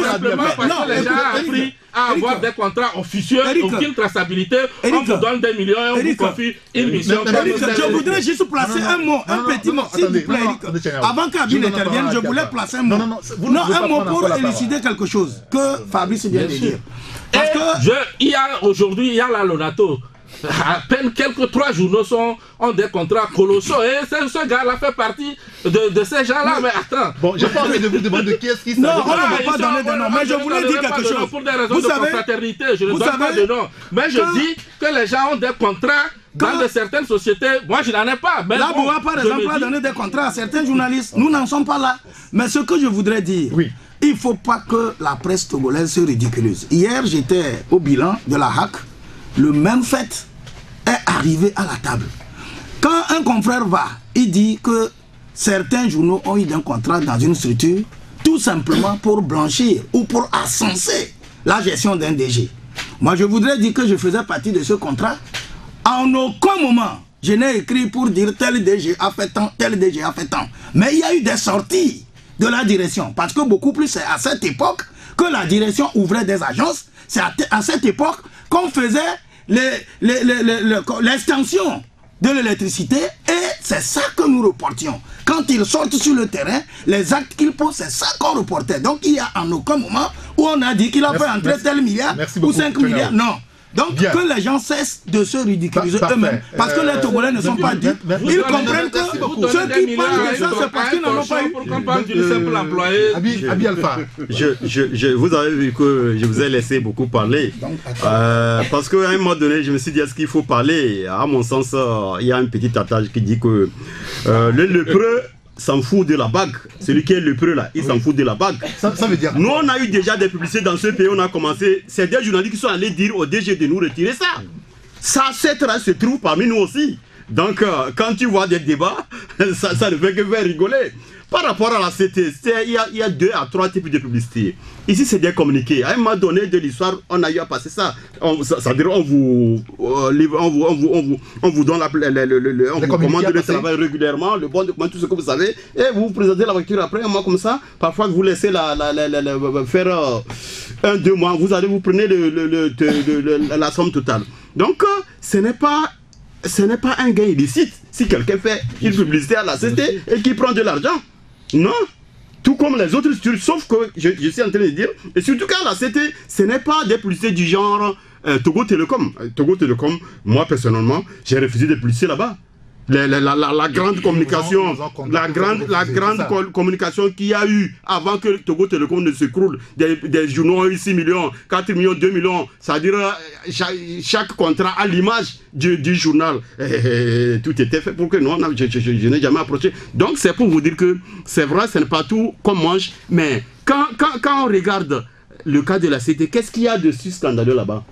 simplement parce que les gens ont appris à avoir des contrats officieux, aucune traçabilité. On vous donne des millions et on vous confie une mission. Je voudrais juste placer un mot, un petit mot, s'il vous plaît, Eric. Avant qu'Abi n'intervienne, je voulais placer un mot. Non, un mot pour élucider quelque chose que Fabrice vient de dire. Parce que aujourd'hui, il y a la Lonato. À peine quelques 3 journaux ont des contrats colossaux et ce gars-là fait partie de ces gens-là. Mais attends. Bon, j'ai pas envie de vous demander qui est-ce qui non, on ne va pas donner de nom, mais je voulais dire quelque chose. Pour des raisons de confraternité, je ne donne pas de nom. Mais je dis que les gens ont des contrats dans certaines sociétés. Moi, je n'en ai pas. Mais là, Boua, par exemple, a donné des contrats à certains journalistes. Nous n'en sommes pas là. Mais ce que je voudrais dire, il ne faut pas que la presse togolaise se ridiculise. Hier, j'étais au bilan de la HAC. Le même fait est arrivé à la table. Quand un confrère va, il dit que certains journaux ont eu un contrat dans une structure tout simplement pour blanchir ou pour ascenser la gestion d'un DG. Moi, je voudrais dire que je faisais partie de ce contrat. En aucun moment, je n'ai écrit pour dire tel DG a fait tant, tel DG a fait tant. Mais il y a eu des sorties de la direction. Parce que beaucoup plus, c'est à cette époque que la direction ouvrait des agences. C'est à cette époque qu'on faisait l'extension de l'électricité et c'est ça que nous reportions. Quand ils sortent sur le terrain, les actes qu'ils posent, c'est ça qu'on reportait. Donc il y a en aucun moment où on a dit qu'il a fait entrer tel milliard ou 5 milliards. Non. Donc que les gens cessent de se ridiculiser eux-mêmes. Parce que les Togolais ne sont pas dupes. Ils comprennent que ceux qui parlent de ça, c'est parce qu'ils n'en ont pas eu. Pourquoi on parle d'une simple employée? Abi Alpha. Vous avez vu que je vous ai laissé beaucoup parler. Parce qu'à un moment donné, je me suis dit, est-ce qu'il faut parler? À mon sens, il y a un petit attache qui dit que le lépreux s'en fout de la bague. Celui qui est lépreux là, il s'en fout de la bague. Ça veut dire... Nous, on a eu déjà des publicités dans ce pays, on a commencé. C'est des journalistes qui sont allés dire au DG de nous retirer ça. Ça, cette race se trouve parmi nous aussi. Donc, quand tu vois des débats, ça ne fait que faire rigoler. Par rapport à la CT, il y a 2 à 3 types de publicité. Ici, c'est des communiqués. À un moment donné de l'histoire, on a eu à passer ça. C'est-à-dire, on vous donne on vous commande le travail régulièrement, le bon document, tout ce que vous savez, et vous vous présentez la facture après un mois comme ça. Parfois, vous laissez faire 1-2 mois. Vous allez vous prenez la somme totale. Donc, ce n'est pas un gain illicite si quelqu'un fait une publicité à la CT et qui prend de l'argent. Non, tout comme les autres structures, sauf que je suis en train de dire, et surtout qu'à la CT, ce n'est pas des publicités du genre Togo Télécom. Togo Télécom, moi personnellement, j'ai refusé de publiciter là-bas. La grande communication, communication qu'il y a eu avant que Togo Télécom ne s'écroule, des journaux ont eu 6 millions, 4 millions, 2 millions, c'est-à-dire chaque contrat à l'image du journal. Tout était fait pour que nous, je n'ai jamais approché. Donc c'est pour vous dire que c'est vrai, ce n'est pas tout qu'on mange, mais quand on regarde le cas de la CT, qu'est-ce qu'il y a de si scandaleux là-bas?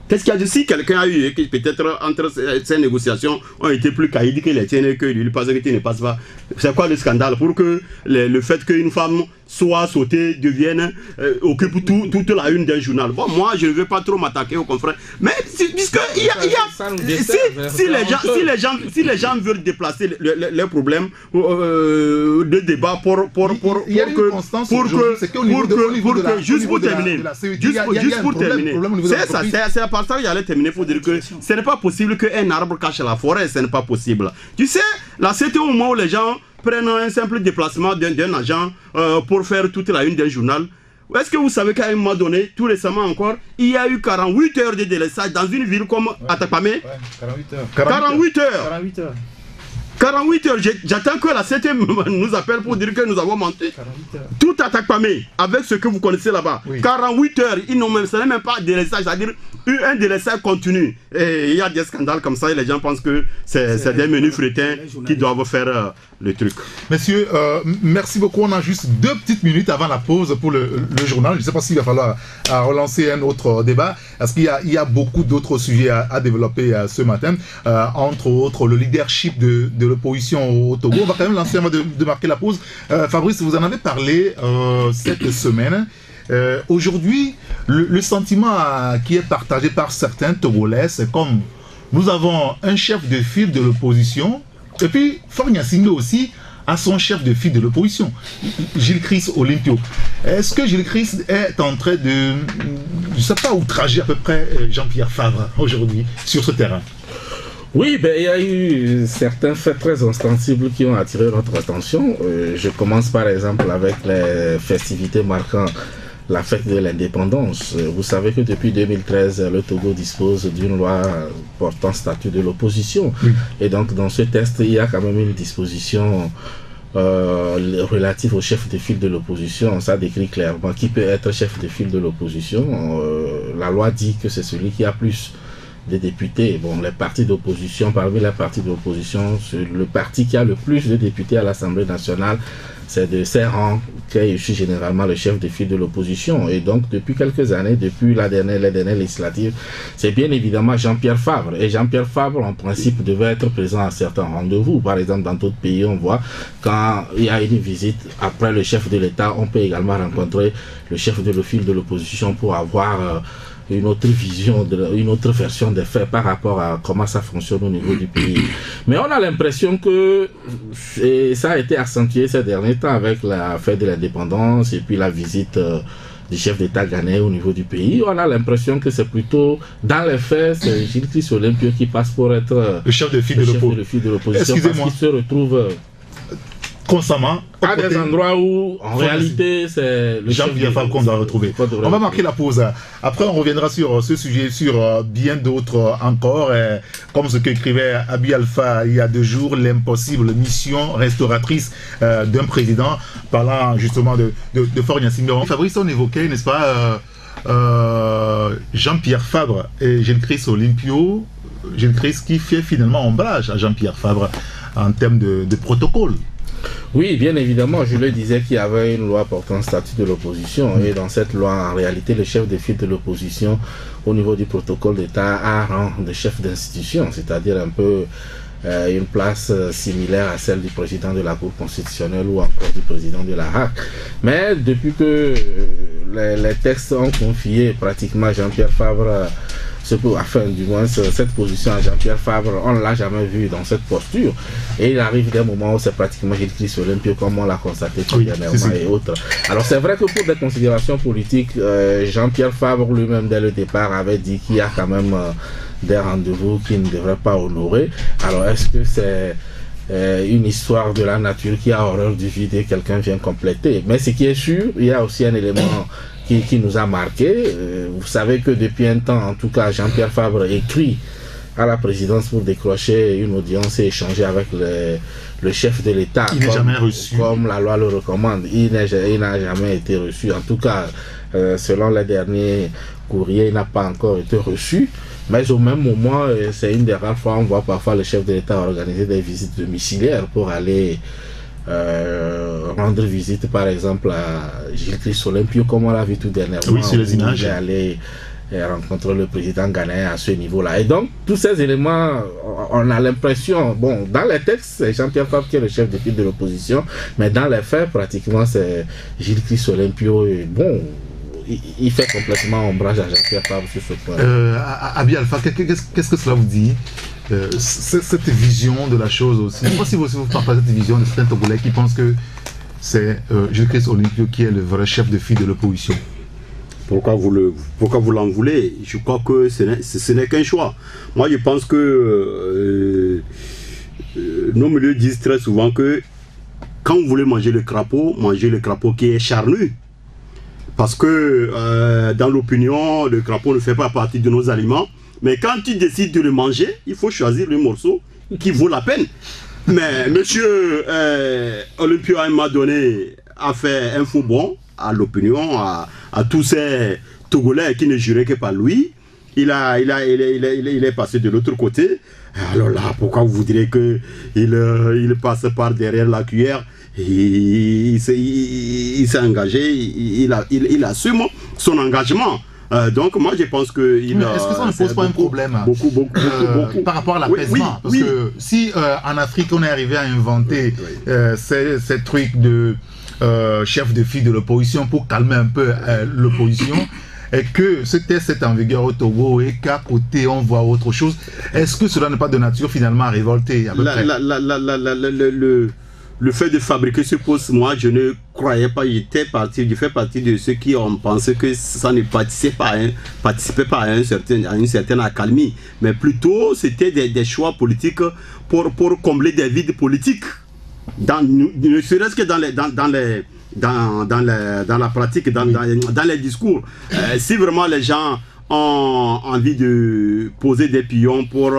Qu'est-ce qu'il y a de si quelqu'un a eu, peut-être entre ces négociations ont été plus caïdes que les tiennes et que lui pense que tu ne passes pas. C'est quoi le scandale? Pour que le fait qu'une femme soit sautée, devienne, occupe toute la une d'un journal. Bon, moi, je ne veux pas trop m'attaquer aux confrères. Mais puisque si les gens veulent déplacer leurs problèmes de débat juste pour terminer, c'est ça, c'est à part ça que j'allais terminer pour dire que ce n'est pas possible qu'un arbre cache la forêt, ce n'est pas possible. Tu sais, là c'était au moment où les gens prennent un simple déplacement d'un agent pour faire toute la une d'un journal. Est-ce que vous savez qu'à un moment donné, tout récemment encore, il y a eu 48 heures de délaissage dans une ville comme Atakpamé? 48 heures. 48 heures, j'attends que la CT nous appelle pour dire que nous avons menti. Tout Atakpamé, avec ce que vous connaissez là-bas. 48 heures, ce n'est même pas délaissage, c'est-à-dire un délaissage continu. Et il y a des scandales comme ça et les gens pensent que c'est des menus frétins qui doivent faire le truc. Messieurs, merci beaucoup. On a juste 2 petites minutes avant la pause pour le journal. Je ne sais pas s'il va falloir relancer un autre débat. Parce qu'il y a beaucoup d'autres sujets à développer ce matin. Entre autres, le leadership de l'opposition au Togo. On va quand même lancer avant de marquer la pause. Fabrice, vous en avez parlé cette semaine. Aujourd'hui, le sentiment qui est partagé par certains Togolais, c'est comme nous avons un chef de file de l'opposition Et puis, Faure Gnassingbé aussi a son chef de file de l'opposition, Gilles Christ Olympio. Est-ce que Gilles Christ est en train de, je ne sais pas, outrager à peu près Jean-Pierre Favre aujourd'hui sur ce terrain? Oui, il y a eu certains faits très ostensibles qui ont attiré notre attention. Je commence par exemple avec les festivités marquant la fête de l'indépendance. Vous savez que depuis 2013, le Togo dispose d'une loi portant statut de l'opposition. Oui. Et donc dans ce texte, il y a quand même une disposition relative au chef de file de l'opposition. Ça décrit clairement qui peut être chef de file de l'opposition. La loi dit que c'est celui qui a plus des députés. Bon, les partis d'opposition, parmi les partis d'opposition, le parti qui a le plus de députés à l'Assemblée nationale, c'est de ces rangs qu'est issu généralement le chef de file de l'opposition. Et donc, depuis quelques années, depuis les dernières législatives, c'est bien évidemment Jean-Pierre Favre. Et Jean-Pierre Favre, en principe, devait être présent à certains rendez-vous. Par exemple, dans d'autres pays, on voit quand il y a une visite après le chef de l'État, on peut également rencontrer le chef de file de l'opposition pour avoir une autre vision, une autre version des faits par rapport à comment ça fonctionne au niveau du pays. Mais on a l'impression que ça a été accentué ces derniers temps avec la fête de l'indépendance et puis la visite du chef d'État ghanéen au niveau du pays. On a l'impression que c'est plutôt, dans les faits, c'est Gilles Christ Olympio qui passe pour être le chef de file de l'opposition. Parce qu'il se retrouve constamment à des endroits où en réalité c'est le Jean-Pierre Favre qu'on doit retrouver. On va marquer la pause. Après on reviendra sur ce sujet, sur bien d'autres encore, comme ce qu'écrivait Abi Alpha il y a 2 jours, l'impossible mission restauratrice d'un président, parlant justement de Faure Gnassingbé. Fabrice, on évoquait, n'est-ce pas, Jean-Pierre Favre et Gilles Christ Olympio, Gilles Christ qui fait finalement ombrage à Jean-Pierre Favre en termes de protocole. Oui, bien évidemment, je le disais qu'il y avait une loi portant statut de l'opposition et dans cette loi, en réalité, le chef de file de l'opposition au niveau du protocole d'État a rang de chef d'institution, c'est-à-dire un peu une place similaire à celle du président de la Cour constitutionnelle ou encore du président de la HAC. Mais depuis que les textes ont confié pratiquement Jean-Pierre Favre, enfin du moins cette position à Jean-Pierre Favre, on ne l'a jamais vu dans cette posture. Et il arrive des moments où c'est pratiquement Gilles Christ Olympio, comme on l'a constaté tout dernièrement et autres. Alors c'est vrai que pour des considérations politiques, Jean-Pierre Favre lui-même dès le départ avait dit qu'il y a quand même des rendez-vous qu'il ne devrait pas honorer. Alors est-ce que c'est une histoire de la nature qui a horreur du vide et quelqu'un vient compléter? Mais ce qui est sûr, il y a aussi un élément qui nous a marqué. Vous savez que depuis un temps, en tout cas, Jean-Pierre Favre écrit à la présidence pour décrocher une audience et échanger avec le chef de l'État. Il n'est jamais reçu. Comme la loi le recommande. Il n'a jamais été reçu. En tout cas, selon les derniers courriers, il n'a pas encore été reçu. Mais au même moment, c'est une des rares fois où on voit parfois le chef de l'État organiser des visites domiciliaires pour aller rendre visite par exemple à Gilles Christ Olympio, comme on l'a vu tout dernièrement. Oui, sur les images. Il est allé rencontrer le président ghanéen à ce niveau-là. Et donc, tous ces éléments, on a l'impression, bon, dans les textes, c'est Jean-Pierre Favre qui est le chef de file de l'opposition, mais dans les faits, pratiquement, c'est Gilles Christ Olympio. Bon, il fait complètement ombrage à Jean-Pierre Favre sur ce point. Abi Alpha, qu'est-ce que cela vous dit, cette vision de la chose aussi? Je ne sais pas si vous partagez cette vision de certains Togolais qui pensent que c'est Gilles Christ Olympio qui est le vrai chef de file de l'opposition. Pourquoi vous l'en voulez? Je crois que ce n'est qu'un choix. Moi, je pense que nos milieux disent très souvent que quand vous voulez manger le crapaud qui est charnu. Parce que dans l'opinion, le crapaud ne fait pas partie de nos aliments. Mais quand tu décides de le manger, il faut choisir le morceau qui vaut la peine. Mais monsieur Olympio, à un moment donné, a fait un faux bond à l'opinion, à tous ces Togolais qui ne juraient que par lui. Il est passé de l'autre côté. Alors là, pourquoi vous direz qu'il passe par derrière la cuillère? Il s'est engagé, il assume son engagement. Donc moi je pense que... Est-ce que ça ne pose pas un problème beaucoup par rapport à l'apaisement? Parce que si en Afrique on est arrivé à inventer ces trucs de chef de file de l'opposition pour calmer un peu l'opposition, et que ce test est en vigueur au Togo et qu'à côté on voit autre chose, est-ce que cela n'est pas de nature finalement à révolter à peu près? Le fait de fabriquer ce poste, moi je ne croyais pas, je fais partie de ceux qui ont pensé que ça ne participait pas à une certaine accalmie, mais plutôt c'était des choix politiques pour combler des vides politiques, ne serait-ce que dans la pratique, dans les discours. Si vraiment les gens ont envie de poser des pions pour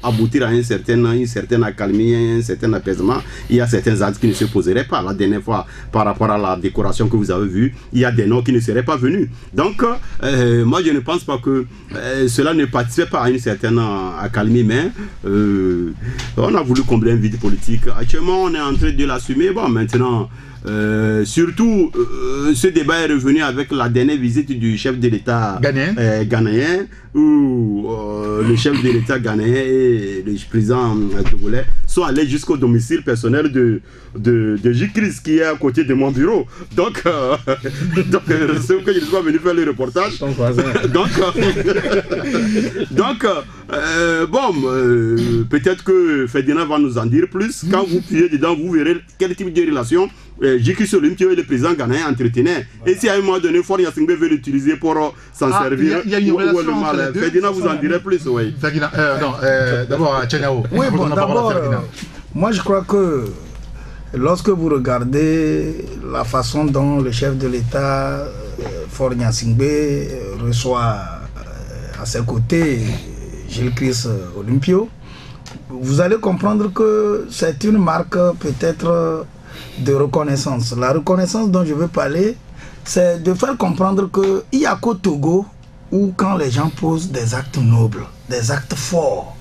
aboutir à une certaine accalmie, un certain apaisement, il y a certains actes qui ne se poseraient pas. La dernière fois, par rapport à la décoration que vous avez vue, il y a des noms qui ne seraient pas venus. Donc, moi, je ne pense pas que cela ne participait pas à une certaine accalmie, mais on a voulu combler un vide politique. Actuellement, on est en train de l'assumer. Bon, maintenant... surtout, ce débat est revenu avec la dernière visite du chef de l'État ghanéen, où le chef de l'État ghanéen et le président togolais sont allés jusqu'au domicile personnel de J-Chris, qui est à côté de mon bureau. Donc, c'est que je suis venu faire le reportage. Peut-être que Ferdinand va nous en dire plus. Quand vous fuyez dedans, vous verrez quel type de relation J-Chris Olympio et le président ghanéen entretenaient. Et si à un moment donné, Faure Gnassingbé veut l'utiliser pour s'en servir, il y a une relation entre les deux. Ferdinand vous en dirait plus, oui. Ferdinand, d'abord, Tchaniao. Oui, bon, d'abord, moi je crois que lorsque vous regardez la façon dont le chef de l'État, Faure Gnassingbé, reçoit à ses côtés J-Chris Olympio, vous allez comprendre que c'est une marque peut-être de reconnaissance. La reconnaissance dont je veux parler, c'est de faire comprendre qu'il n'y a qu'au Togo où quand les gens posent des actes nobles, des actes forts,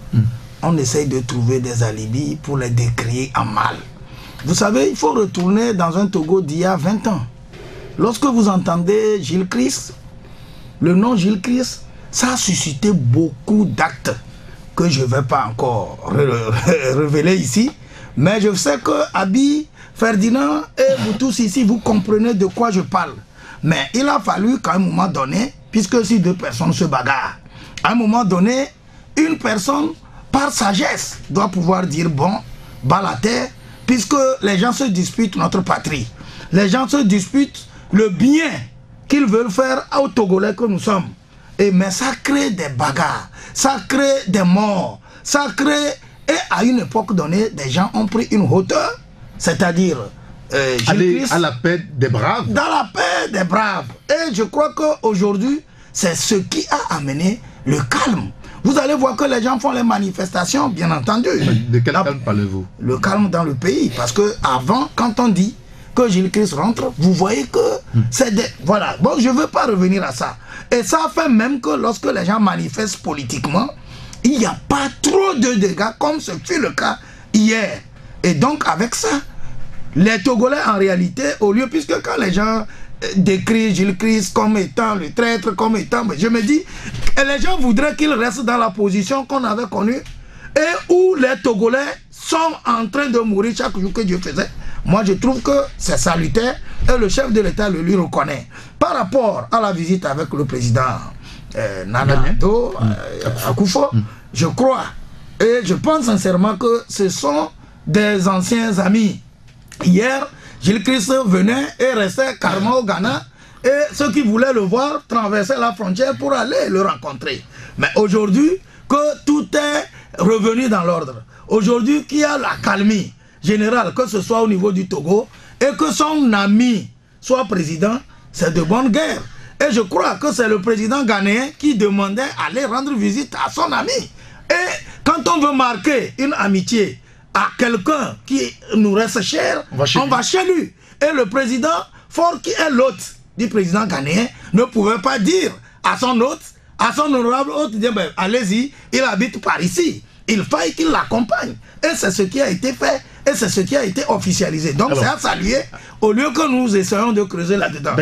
on essaye de trouver des alibis pour les décrier en mal. Vous savez, il faut retourner dans un Togo d'il y a 20 ans. Lorsque vous entendez Gilles Christ, le nom Gilles Christ, ça a suscité beaucoup d'actes que je ne vais pas encore révéler ici. Mais je sais que Abi, Ferdinand et vous tous ici, vous comprenez de quoi je parle. Mais il a fallu qu'à un moment donné, puisque si deux personnes se bagarrent, à un moment donné, une personne, par sagesse, doit pouvoir dire, bon, bas la terre, puisque les gens se disputent notre patrie. Les gens se disputent le bien qu'ils veulent faire aux Togolais que nous sommes. Mais ça crée des bagarres, ça crée des morts, ça crée... Et à une époque donnée, des gens ont pris une hauteur, c'est-à-dire... aller à la paix des braves. Dans la paix des braves. Et je crois qu'aujourd'hui, c'est ce qui a amené le calme. Vous allez voir que les gens font les manifestations, bien entendu. De quel calme parlez-vous? Le calme dans le pays. Parce que avant, quand on dit que Gilles Christ rentre, vous voyez que c'est des... Voilà. Bon, je ne veux pas revenir à ça. Et ça fait même que lorsque les gens manifestent politiquement, il n'y a pas trop de dégâts comme ce fut le cas hier. Et donc avec ça, les Togolais en réalité, au lieu, puisque quand les gens décrivent Gilles Christ comme étant le traître, comme étant... Je me dis, les gens voudraient qu'il reste dans la position qu'on avait connue et où les Togolais sont en train de mourir chaque jour que Dieu faisait. Moi je trouve que c'est salutaire et le chef de l'État le lui reconnaît. Par rapport à la visite avec le président Nana Addo Akufo, je crois et je pense sincèrement que ce sont des anciens amis. Hier, Gilles Christ venait et restait carrément au Ghana et ceux qui voulaient le voir traversaient la frontière pour aller le rencontrer. Mais aujourd'hui, que tout est revenu dans l'ordre, aujourd'hui qu'il y a la calmie générale, que ce soit au niveau du Togo, et que son ami soit président, c'est de bonne guerre. Et je crois que c'est le président ghanéen qui demandait d'aller rendre visite à son ami. Et quand on veut marquer une amitié à quelqu'un qui nous reste cher, on va chez lui. Et le président Faure, qui est l'hôte du président ghanéen, ne pouvait pas dire à son hôte, à son honorable hôte, dire ben, allez-y, il habite par ici. Il faille qu'il l'accompagne. Et c'est ce qui a été fait. Et c'est ce qui a été officialisé. Donc c'est à saluer, au lieu que nous essayons de creuser là-dedans.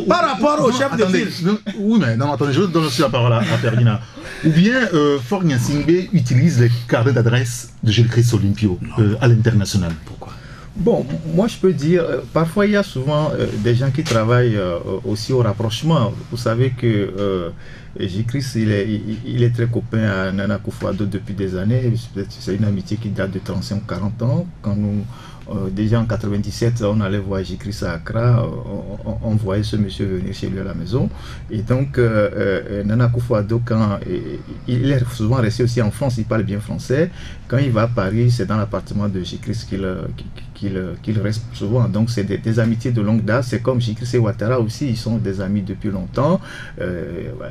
Par rapport au chef de file. Oui, mais non, attendez, je donne aussi la parole à Ferdinand. Ou bien Faure Gnassingbé utilise les carnets d'adresse de Gilles Christ Olympio à l'international. Pourquoi? Bon, moi je peux dire, parfois il y a souvent des gens qui travaillent aussi au rapprochement. Vous savez que J-Chris, il est très copain à Nana Akufo-Addo depuis des années. C'est une amitié qui date de 35 ou 40 ans. Quand nous, déjà en 97, on allait voir J-Chris à Accra, on voyait ce monsieur venir chez lui à la maison. Et donc, Nana Akufo-Addo, quand il est souvent resté aussi en France, il parle bien français. Quand il va à Paris, c'est dans l'appartement de J-Chris qu'il reste souvent. Donc, c'est des amitiés de longue date. C'est comme J-Chris et Ouattara aussi, ils sont des amis depuis longtemps,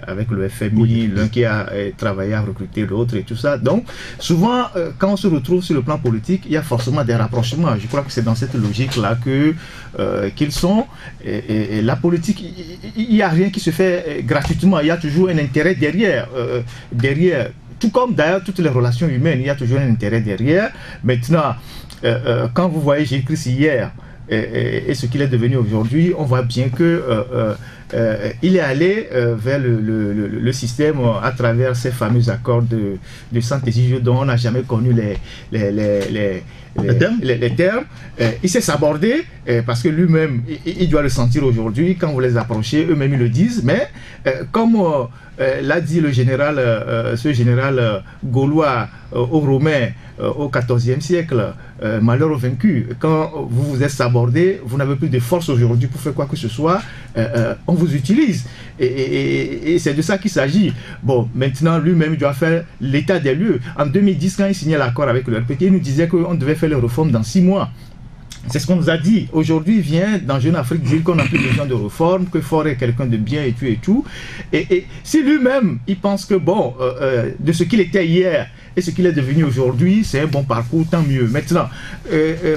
avec le FMI, l'un qui a travaillé à recruter l'autre et tout ça. Donc, souvent, quand on se retrouve sur le plan politique, il y a forcément des rapprochements. Je crois que c'est dans cette logique-là qu'ils sont. Et la politique, il n'y a rien qui se fait gratuitement. Il y a toujours un intérêt derrière. Tout comme d'ailleurs toutes les relations humaines, il y a toujours un intérêt derrière. Maintenant, quand vous voyez J-Chris hier et ce qu'il est devenu aujourd'hui, on voit bien que il est allé vers le système à travers ces fameux accords de Saint-Exupéry dont on n'a jamais connu les termes. Il s'est sabordé parce que lui-même, il doit le sentir aujourd'hui. Quand vous les approchez, eux-mêmes ils le disent. Mais comme l'a dit le général, ce général gaulois aux Romains au XIVe siècle, malheur aux vaincus, quand vous vous êtes sabordé, vous n'avez plus de force aujourd'hui pour faire quoi que ce soit, on vous utilise. Et c'est de ça qu'il s'agit. Bon, maintenant, lui-même doit faire l'état des lieux. En 2010, quand il signait l'accord avec le RPT, il nous disait qu'on devait faire les réformes dans 6 mois. C'est ce qu'on nous a dit. Aujourd'hui, il vient dans Jeune Afrique dire qu'on n'a plus besoin de réformes, que Faure est quelqu'un de bien et tout et tout. Et si lui-même, il pense que bon, de ce qu'il était hier et ce qu'il est devenu aujourd'hui, c'est un bon parcours, tant mieux. Maintenant,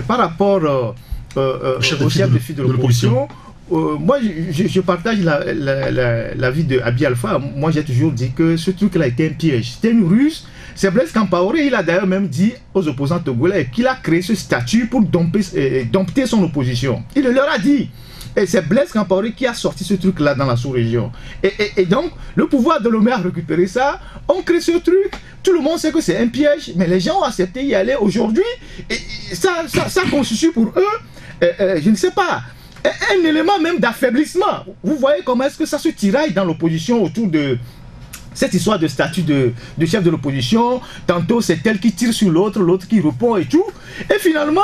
par rapport au chef de file de l'opposition, moi, je partage l'avis de Abi Alpha. Moi, j'ai toujours dit que ce truc-là était un piège. C'était une ruse. C'est Blaise Compaoré, il a d'ailleurs même dit aux opposants togolais qu'il a créé ce statut pour dompter son opposition. Il leur a dit. Et c'est Blaise Compaoré qui a sorti ce truc-là dans la sous-région. Et donc, le pouvoir de Lomé a récupéré ça. On crée ce truc. Tout le monde sait que c'est un piège. Mais les gens ont accepté d'y aller aujourd'hui. Et ça constitue pour eux, je ne sais pas, un élément même d'affaiblissement. Vous voyez comment est-ce que ça se tiraille dans l'opposition autour de cette histoire de statut de chef de l'opposition. Tantôt c'est elle qui tire sur l'autre, l'autre qui répond et tout. Et finalement,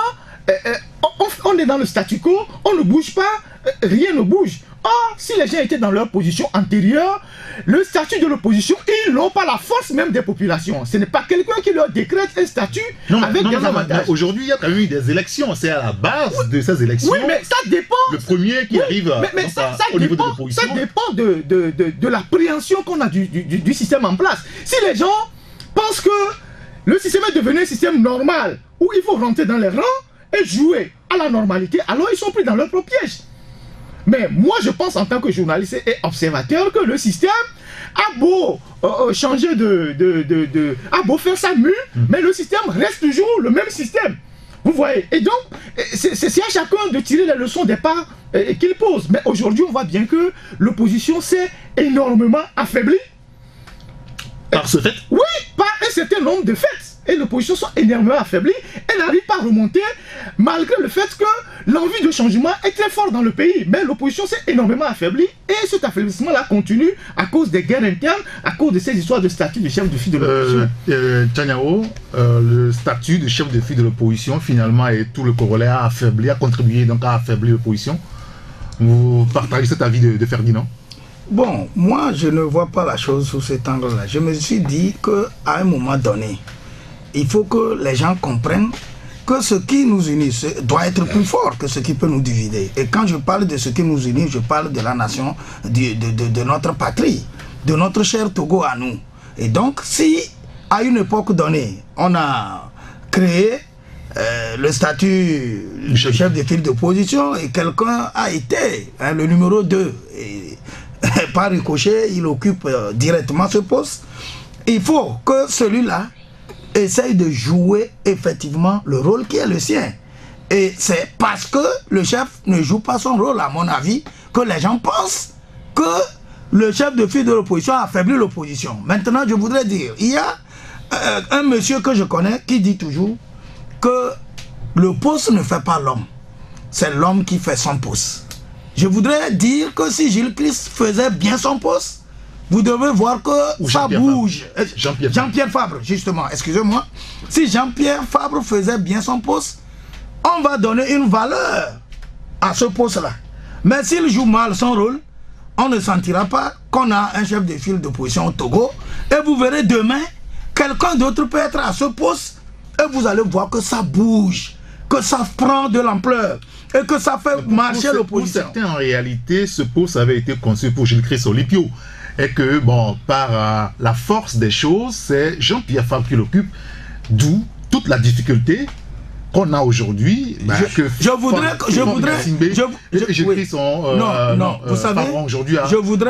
on est dans le statu quo, on ne bouge pas, rien ne bouge. Or, si les gens étaient dans leur position antérieure, le statut de l'opposition, ils n'ont pas la force même des populations. Ce n'est pas quelqu'un qui leur décrète un statut avec des avantages. Aujourd'hui, il y a quand même eu des élections. C'est à la base de ces élections. Oui, mais ça dépend. Le premier qui arrive au niveau de l'opposition. Ça dépend de l'appréhension qu'on a du système en place. Si les gens pensent que le système est devenu un système normal, où il faut rentrer dans les rangs et jouer à la normalité, alors ils sont pris dans leur propre piège. Mais moi, je pense en tant que journaliste et observateur que le système a beau changer a beau faire sa mue, mais le système reste toujours le même système. Vous voyez. Et donc, c'est à chacun de tirer les leçons des pas qu'il pose. Mais aujourd'hui, on voit bien que l'opposition s'est énormément affaiblie. Par ce fait? Oui, par un certain nombre de faits. Et l'opposition sont énormément affaiblies. Elle n'arrive pas à remonter, malgré le fait que l'envie de changement est très forte dans le pays. Mais l'opposition s'est énormément affaiblie. Et cet affaiblissement-là continue à cause des guerres internes, à cause de ces histoires de statut de chef de file de l'opposition. Tchaniao, le statut de chef de file de l'opposition, finalement, et tout le corollaire a affaibli, a contribué donc à affaiblir l'opposition. Vous partagez cet avis de Ferdinand? Bon, moi, je ne vois pas la chose sous cet angle-là. Je me suis dit qu'à un moment donné, il faut que les gens comprennent que ce qui nous unit doit être plus fort que ce qui peut nous diviser. Et quand je parle de ce qui nous unit, je parle de la nation, de notre patrie, de notre cher Togo à nous. Et donc, si à une époque donnée, on a créé le statut de chef de file d'opposition et quelqu'un a été le numéro 2, et par ricochet, il occupe directement ce poste, il faut que celui-là essaye de jouer effectivement le rôle qui est le sien. Et c'est parce que le chef ne joue pas son rôle, à mon avis, que les gens pensent que le chef de file de l'opposition a affaibli l'opposition. Maintenant, je voudrais dire, il y a un monsieur que je connais qui dit toujours que Le poste ne fait pas l'homme. C'est l'homme qui fait son poste. Je voudrais dire que si Gilles Christ faisait bien son poste, vous devez voir que Ou ça bouge. Jean-Pierre Fabre, justement, excusez-moi. Si Jean-Pierre Fabre faisait bien son poste, on va donner une valeur à ce poste-là. Mais s'il joue mal son rôle, on ne sentira pas qu'on a un chef de file d'opposition au Togo. Et vous verrez demain, quelqu'un d'autre peut être à ce poste et vous allez voir que ça bouge, que ça prend de l'ampleur et que ça fait marcher l'opposition. Pour certains, en réalité, ce poste avait été conçu pour Gilles Christ Olipio. Et que, bon, par la force des choses, c'est Jean-Pierre Fabre qui l'occupe, d'où toute la difficulté qu'on a aujourd'hui. Je voudrais aujourd'hui à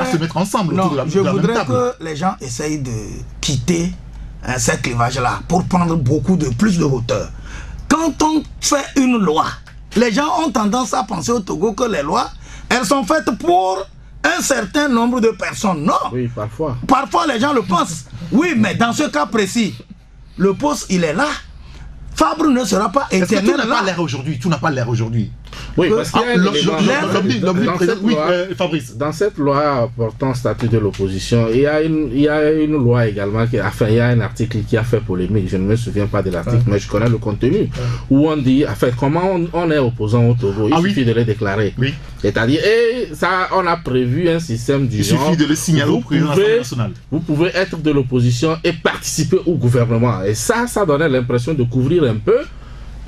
se mettre ensemble autour de la même table. Je voudrais que les gens essayent de quitter ce clivage-là pour prendre plus de hauteur. Quand on fait une loi, les gens ont tendance à penser au Togo que les lois, elles sont faites pour un certain nombre de personnes. Non. Oui, parfois. Parfois, les gens le pensent. Oui, mais dans ce cas précis, le poste, il est là. Fabre ne sera pas éternel. Tout n'a pas l'air aujourd'hui. Tout n'a pas l'air aujourd'hui. Oui, parce qu'il y a Fabrice. Dans cette loi portant statut de l'opposition, il y a une loi également, il y a un article qui a fait polémique, je ne me souviens pas de l'article, mais je connais le contenu, où on dit, comment on est opposant au Togo, il suffit de le déclarer. Oui. C'est-à-dire, ça, on a prévu un système du genre. Il suffit de le signaler au président de l'Assemblée nationale. Vous pouvez être de l'opposition et participer au gouvernement. Et ça donnait l'impression de couvrir un peu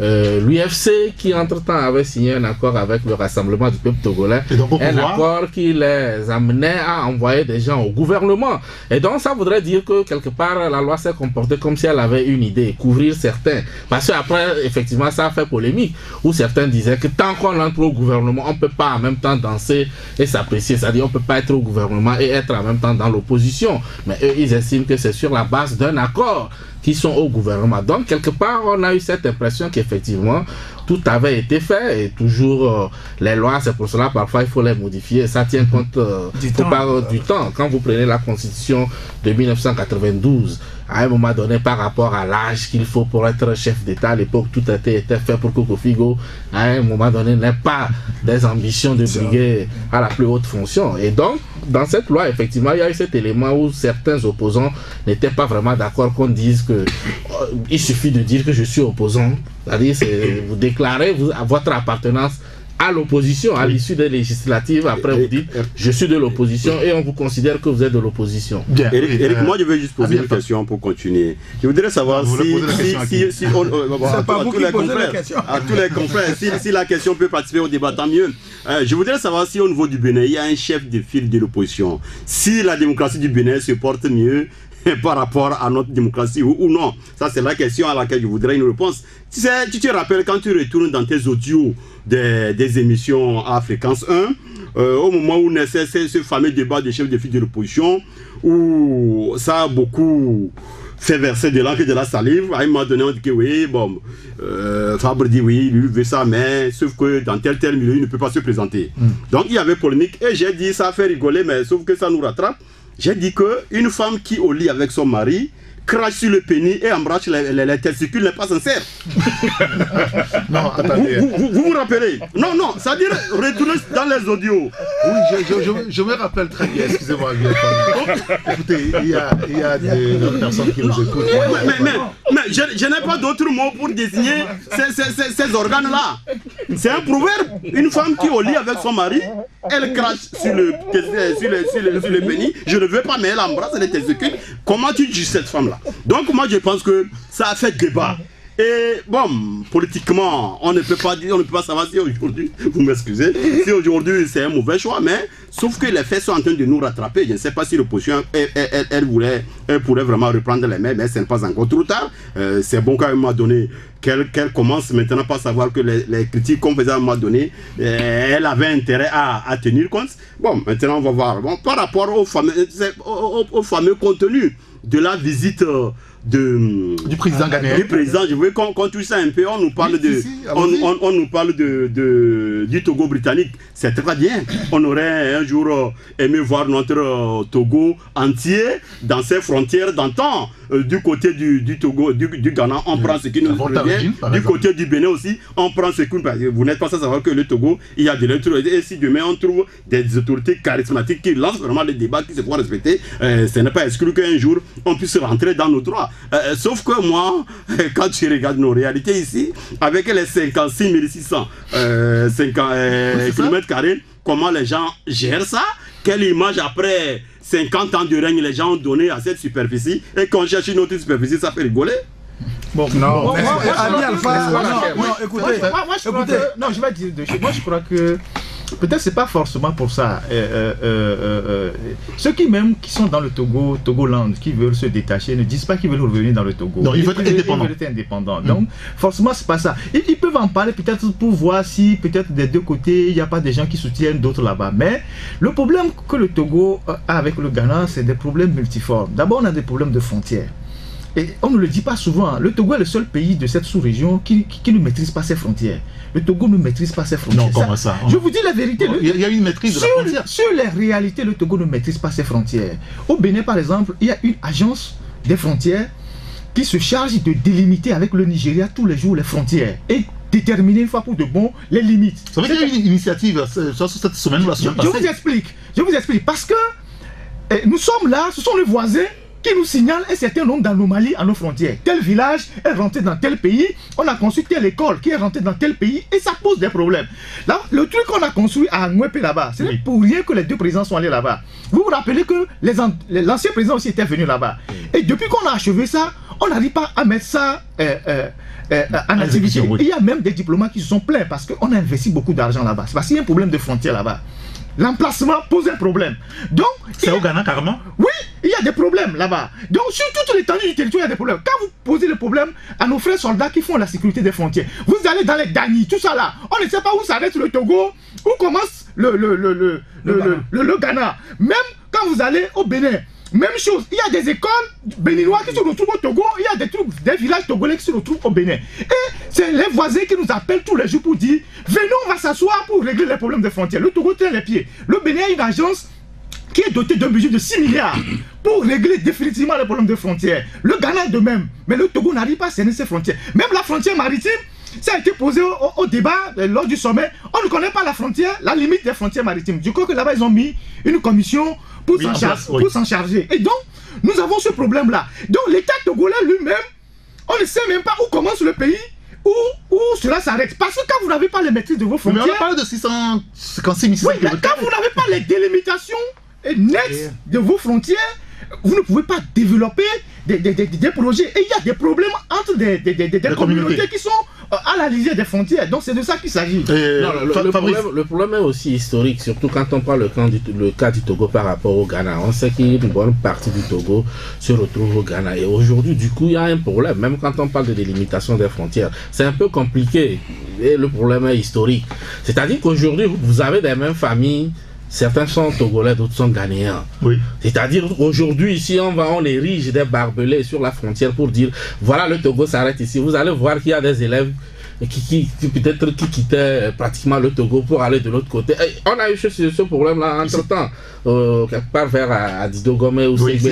l'UFC qui entre-temps avait signé un accord avec le Rassemblement du peuple togolais, un accord qui les amenait à envoyer des gens au gouvernement. Et donc ça voudrait dire que quelque part la loi s'est comportée comme si elle avait une idée, couvrir certains. Parce qu'après, effectivement, ça a fait polémique, où certains disaient que tant qu'on entre au gouvernement, on ne peut pas en même temps danser et s'apprécier. C'est-à-dire on ne peut pas être au gouvernement et être en même temps dans l'opposition. Mais eux, ils estiment que c'est sur la base d'un accord qui sont au gouvernement. Donc, quelque part, on a eu cette impression qu'effectivement, tout avait été fait et toujours les lois, c'est pour cela parfois il faut les modifier. Ça tient compte du temps. Quand vous prenez la constitution de 1992, à un moment donné, par rapport à l'âge qu'il faut pour être chef d'État, à l'époque, tout a été fait pour que Kofigo, à un moment donné, n'ait pas des ambitions de briguer à la plus haute fonction. Et donc, dans cette loi, effectivement, il y a eu cet élément où certains opposants n'étaient pas vraiment d'accord qu'on dise que il suffit de dire que je suis opposant. C'est-à-dire, vous déclarez votre appartenance à l'opposition, à l'issue des législatives. Après, vous dites je suis de l'opposition et on vous considère que vous êtes de l'opposition. Eric, moi je vais juste poser une question pour continuer. Je voudrais savoir si la question peut participer au débat, tant mieux. Je voudrais savoir si au niveau du Bénin, il y a un chef de file de l'opposition. Si la démocratie du Bénin se porte mieux par rapport à notre démocratie ou non. Ça, c'est la question à laquelle je voudrais une réponse. Tu te rappelles quand tu retournes dans tes audios des émissions à fréquence 1, au moment où naissait ce fameux débat des chefs de file de l'opposition, où ça a beaucoup fait verser de l'encre et de la salive. À un moment donné, on dit que oui, bon, Fabre dit oui, lui veut ça, mais sauf que dans tel milieu, il ne peut pas se présenter. Donc, il y avait polémique et j'ai dit, ça fait rigoler, mais sauf que ça nous rattrape. J'ai dit qu'une femme qui au lit avec son mari crache sur le pénis et embrasse les testicules n'est pas sincère. Non, attendez. Vous vous rappelez? Non, c'est-à-dire, retournez dans les audios. Oui, je me rappelle très bien, excusez-moi. Écoutez, il y a des personnes qui nous écoutent. Mais je n'ai pas d'autres mots pour désigner ces organes-là. C'est un proverbe. Une femme qui au lit avec son mari, elle crache sur le pénis. Je ne veux pas, mais elle embrasse les testicules. Comment tu juges cette femme-là? Donc moi je pense que ça a fait débat. Et bon, politiquement, on ne peut pas savoir si aujourd'hui, vous m'excusez, si aujourd'hui c'est un mauvais choix, mais sauf que les faits sont en train de nous rattraper. Je ne sais pas si l'opposition, elle pourrait vraiment reprendre les mains, mais ce n'est pas encore trop tard. C'est bon qu'à un moment donné, qu'elle commence maintenant par savoir que les critiques qu'on faisait à un moment donné, elle avait intérêt à tenir compte. Bon, maintenant on va voir. Bon, par rapport au fameux contenu de la visite du président ghanéen. Du président, je veux qu'on touche ça un peu. On nous parle on nous parle du Togo britannique. C'est très bien. On aurait un jour aimé voir notre Togo entier dans ses frontières d'antan. Du côté du Togo, du Ghana, on prend ce qui nous revient. Du côté du Bénin aussi, on prend ce qui nous revient. Vous n'êtes pas sans savoir que le Togo, il y a de l'autorité. Et si demain on trouve des autorités charismatiques qui lancent vraiment les débats qui se font respecter, ce n'est pas exclu qu'un jour on puisse rentrer dans nos droits. Sauf que moi, quand je regarde nos réalités ici, avec les 56 600 km², comment les gens gèrent ça? Quelle image après 50 ans de règne les gens ont donné à cette superficie, et qu'on cherche une autre superficie, ça fait rigoler. Bon, non, écoutez, je vais dire deux choses. Moi, je crois que peut-être c'est pas forcément pour ça. Ceux qui sont dans le Togoland, qui veulent se détacher, ne disent pas qu'ils veulent revenir dans le Togo. Non, ils veulent être indépendants. Donc, forcément, c'est pas ça. Ils peuvent en parler peut-être pour voir si peut-être des deux côtés, il n'y a pas des gens qui soutiennent d'autres là-bas. Mais le problème que le Togo a avec le Ghana, c'est des problèmes multiformes. D'abord, on a des problèmes de frontières. Et on ne le dit pas souvent, le Togo est le seul pays de cette sous-région qui ne maîtrise pas ses frontières. Le Togo ne maîtrise pas ses frontières. Non, comment ça? Je vous dis la vérité. Il y a une maîtrise de la frontière. Sur les réalités, le Togo ne maîtrise pas ses frontières. Au Bénin, par exemple, il y a une agence des frontières qui se charge de délimiter avec le Nigeria tous les jours les frontières et déterminer une fois pour de bon les limites. Ça veut dire qu'il y a une initiative sur cette semaine ou la semaine passée. Je vous explique. Parce que nous sommes là, ce sont les voisins qui nous signale un certain nombre d'anomalies à nos frontières. Tel village est rentré dans tel pays, on a construit telle école qui est rentrée dans tel pays, et ça pose des problèmes. Là, le truc qu'on a construit à Ngwepe là-bas, c'est pour rien que les deux présidents sont allés là-bas. Vous vous rappelez que l'ancien président aussi était venu là-bas. Et depuis qu'on a achevé ça, on n'arrive pas à mettre ça en activité. Il y a même des diplomates qui se sont plaints parce qu'on a investi beaucoup d'argent là-bas. C'est parce qu'il y a un problème de frontière là-bas. L'emplacement pose un problème. Donc, c'est au Ghana carrément? Oui, il y a des problèmes là-bas. Donc, sur toute l'étendue du territoire, il y a des problèmes. Quand vous posez le problème à nos frères soldats qui font la sécurité des frontières, vous allez dans les Dani, tout ça là. On ne sait pas où s'arrête le Togo, où commence le Ghana. Même quand vous allez au Bénin, même chose, il y a des écoles béninois qui se retrouvent au Togo, il y a des villages togolais qui se retrouvent au Bénin. Et c'est les voisins qui nous appellent tous les jours pour dire venons, on va s'asseoir pour régler les problèmes des frontières. Le Togo tient les pieds. Le Bénin a une agence qui est dotée d'un budget de 6 milliards pour régler définitivement les problèmes des frontières. Le Ghana de même, mais le Togo n'arrive pas à cerner ses frontières. Même la frontière maritime, ça a été posé au débat lors du sommet. On ne connaît pas la frontière, la limite des frontières maritimes. Je crois que là-bas, ils ont mis une commission pour s'en charger. Et donc, nous avons ce problème-là. Donc, l'État togolais lui-même, on ne sait même pas où commence le pays, où cela s'arrête. Parce que quand vous n'avez pas les maîtrises de vos frontières... Mais on parle de 656 000 oui, mais quand vous n'avez pas les délimitations nettes de vos frontières, vous ne pouvez pas développer des projets. Et il y a des problèmes entre des communautés qui sont à la lisière des frontières. Donc c'est de ça qu'il s'agit. Le problème est aussi historique, surtout quand on prend le cas du Togo par rapport au Ghana. On sait qu'une bonne partie du Togo se retrouve au Ghana. Et aujourd'hui, du coup, il y a un problème. Même quand on parle de délimitation des frontières, c'est un peu compliqué. Et le problème est historique. C'est-à-dire qu'aujourd'hui, vous avez des mêmes familles. Certains sont togolais, d'autres sont ghanéens. Oui. C'est-à-dire aujourd'hui, ici, on érige des barbelés sur la frontière pour dire voilà, le Togo s'arrête ici. Vous allez voir qu'il y a des élèves qui peut-être qui quittaient pratiquement le Togo pour aller de l'autre côté. Et on a eu ce problème-là entre-temps, quelque part vers Adido Gomé ou Ségbé.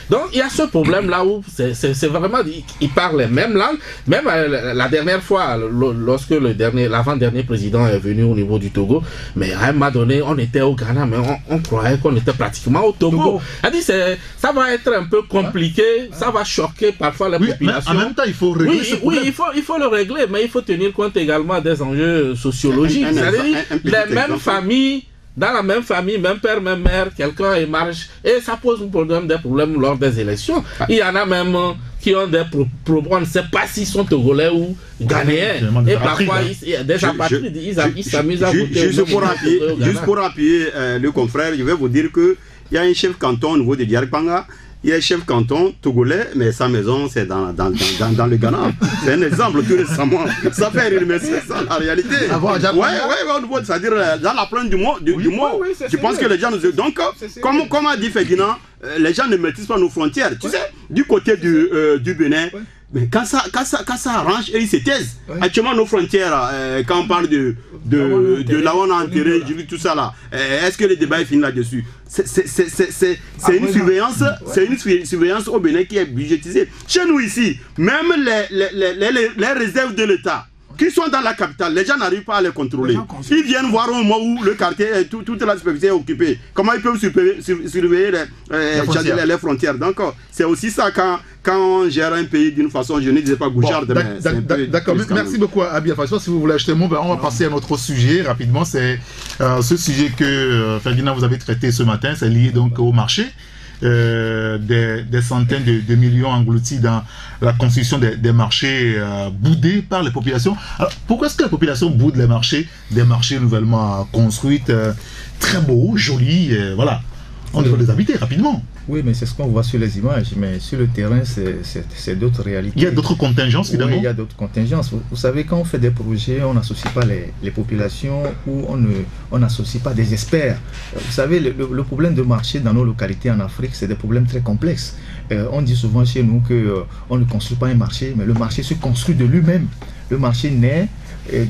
Donc il y a ce problème-là où c'est vraiment, ils parlent les mêmes langues. Même la dernière fois, lorsque l'avant-dernier président est venu au niveau du Togo, mais à un moment donné, on était au Ghana, mais on croyait qu'on était pratiquement au Togo. Elle dit ça va être un peu compliqué, ça va choquer parfois la population. Mais en même temps, il faut régler ce problème. Oui, il faut le régler, mais il faut tenir compte également des enjeux sociologiques. C'est-à-dire les mêmes familles, dans la même famille, même père, même mère, quelqu'un émarge, et ça pose des problèmes lors des élections. Il y en a même qui ont des problèmes, on ne sait pas s'ils sont togolais ou ghanéens. Et parfois, il y a des apatrides, ils s'amusent à voter. Juste pour appuyer le confrère, je vais vous dire que il y a un chef canton au niveau de Diarpanga, il y a un chef canton togolais, mais sa maison c'est dans le Ghana. C'est un exemple tout récemment. Ça fait rire, mais c'est ça la réalité. Ouais, c'est-à-dire dans la plaine du mot, je pense que les gens nous... Donc, comme a dit Ferdinand, les gens ne maîtrisent pas nos frontières. Tu sais, du côté du Bénin, mais quand ça arrange, ils se taisent. Actuellement, nos frontières, quand on parle de là où on a enterré, tout ça là, est-ce que le débat est fini là-dessus? C'est une surveillance au Bénin qui est budgétisée. Chez nous ici, même les réserves de l'État qui sont dans la capitale, les gens n'arrivent pas à les contrôler. Ils viennent voir au moment où le quartier, toute la superficie est occupée. Comment ils peuvent surveiller les frontières? Donc, c'est aussi ça quand on gère un pays d'une façon, je ne disais pas goucharde, mais d'accord, merci beaucoup Abi Alpha. Si vous voulez acheter un mot, on va passer à notre sujet rapidement. C'est ce sujet que Ferdinand vous avez traité ce matin, c'est lié donc au marché. Des centaines de millions engloutis dans la construction des marchés boudés par les populations. Alors, pourquoi est-ce que la population boude les marchés, des marchés nouvellement construits, très beaux, jolis, voilà. On doit les habiter rapidement. Oui, mais c'est ce qu'on voit sur les images, mais sur le terrain, c'est d'autres réalités. Il y a d'autres contingences, finalement. Oui, il y a d'autres contingences. Vous savez, quand on fait des projets, on n'associe pas les populations ou on n'associe pas des experts. Vous savez, le problème de marché dans nos localités en Afrique, c'est des problèmes très complexes. On dit souvent chez nous qu'on ne construit pas un marché, mais le marché se construit de lui-même. Le marché naît,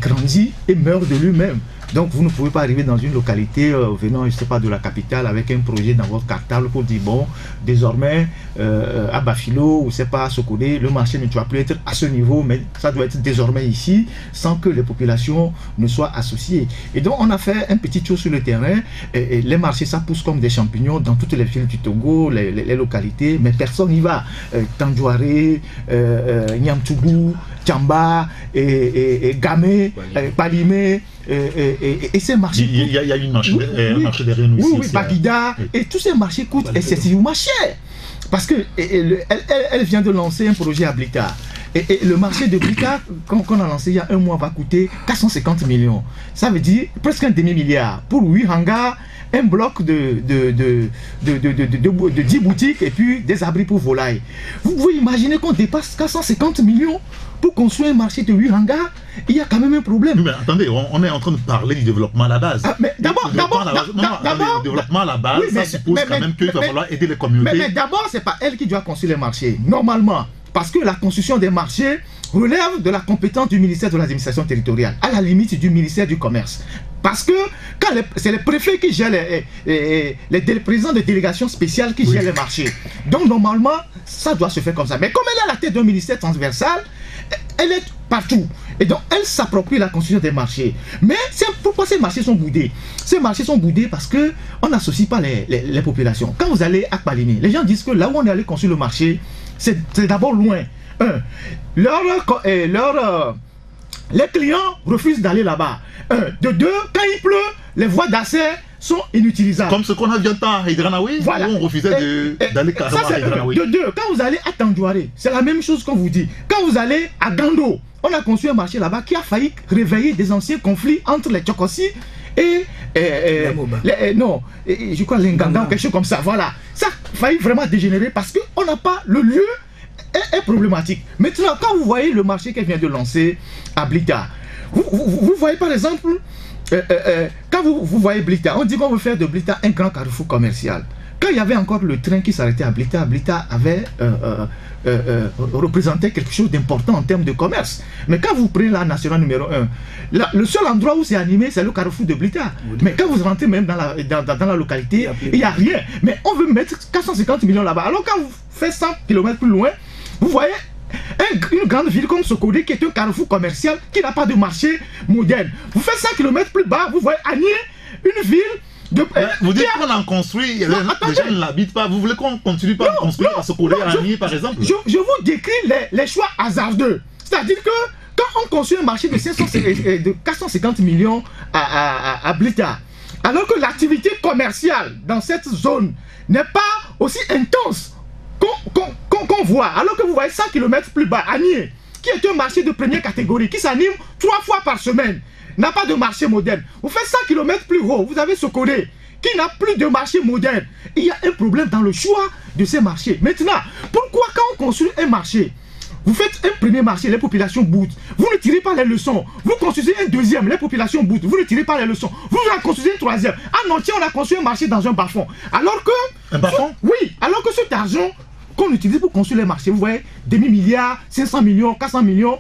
grandit et meurt de lui-même. Donc vous ne pouvez pas arriver dans une localité venant, je ne sais pas, de la capitale avec un projet dans votre cartable pour dire bon, désormais à Bafilo ou je sais pas à Sokodé, le marché ne doit plus être à ce niveau, mais ça doit être désormais ici, sans que les populations ne soient associées. Et donc on a fait un petit tour sur le terrain, et les marchés ça pousse comme des champignons dans toutes les villes du Togo, les localités, mais personne n'y va. Tandjouaré, Niamtougou, Tchamba, et Gamé, Palimé, et ces marchés... Il y a une marché, un marché derrière nous ici. Oui, Bagida, et tous ces marchés coûtent excessivement cher. Parce qu'elle vient de lancer un projet à Blita. Et le marché de Blita, qu'on a lancé il y a un mois, va coûter 450 millions. Ça veut dire presque un demi-milliard. Pour 8 hangars, un bloc de 10 boutiques et puis des abris pour volailles. Vous pouvez imaginer qu'on dépasse 450 millions pour construire un marché de 8 hangars. Il y a quand même un problème. Oui, mais attendez, on est en train de parler du développement à la base. Mais d'abord, le développement à la base, oui, ça suppose quand même qu'il va falloir aider les communautés. Mais d'abord, c'est pas elle qui doit construire les marchés, normalement. Parce que la construction des marchés relève de la compétence du ministère de l'administration territoriale, à la limite du ministère du commerce. Parce que c'est les préfets qui gèrent les présidents de délégations spéciales qui gèrent les marchés. Donc normalement, ça doit se faire comme ça. Mais comme elle est à la tête d'un ministère transversal, elle est partout. Et donc elle s'approprie la construction des marchés. Mais pourquoi ces marchés sont boudés? Ces marchés sont boudés parce qu'on n'associe pas les populations. Quand vous allez à Palimé, les gens disent que là où on est allé construire le marché, c'est d'abord loin. Les clients refusent d'aller là-bas. De deux, quand il pleut, les voies d'accès sont inutilisables. Comme ce qu'on a vu à Hydranaoui, voilà. Où on refusait d'aller carrément à Hydranaoui. De deux, quand vous allez à Tandjouaré, c'est la même chose qu'on vous dit. Quand vous allez à Gando, on a construit un marché là-bas qui a failli réveiller des anciens conflits entre les Tchokossi et je crois les Nganga ou quelque chose comme ça. Voilà. Ça a failli vraiment dégénérer parce qu'on n'a pas le lieu est problématique. Maintenant, quand vous voyez le marché qu'elle vient de lancer à Blita, vous voyez par exemple, quand vous voyez Blita, on dit qu'on veut faire de Blita un grand carrefour commercial. Quand il y avait encore le train qui s'arrêtait à Blita, Blita avait représenté quelque chose d'important en termes de commerce. Mais quand vous prenez la nationale numéro 1, le seul endroit où c'est animé, c'est le carrefour de Blita. Mais quand vous rentrez même dans la localité, il n'y a rien. Mais on veut mettre 450 millions là-bas. Alors quand vous faites 100 km plus loin, vous voyez une grande ville comme Sokodé qui est un carrefour commercial qui n'a pas de marché moderne. Vous faites 100 km plus bas, vous voyez Agné, une ville... vous dites qu'on en construit, les gens ne l'habitent pas. Vous voulez qu'on continue pas à construire à Sokodé, à Agné par exemple? Je vous décris les choix hasardeux. C'est-à-dire que quand on construit un marché de 450 millions à Blita, alors que l'activité commerciale dans cette zone n'est pas aussi intense qu'on voit, alors que vous voyez 100 km plus bas, Agné, qui est un marché de première catégorie, qui s'anime 3 fois par semaine, n'a pas de marché moderne. Vous faites 100 km plus haut, vous avez Sokodé, qui n'a plus de marché moderne. Il y a un problème dans le choix de ces marchés. Maintenant, pourquoi quand on construit un marché, vous faites un premier marché, les populations boudent. Vous ne tirez pas les leçons. Vous construisez un deuxième, les populations boudent. Vous ne tirez pas les leçons. Vous en construisez un troisième. À Nantier, on a construit un marché dans un bas-fond. Alors que... Un bas-fond? Oui, alors que cet argent qu'on utilise pour construire les marchés, vous voyez, demi-milliard, 500 millions, 400 millions,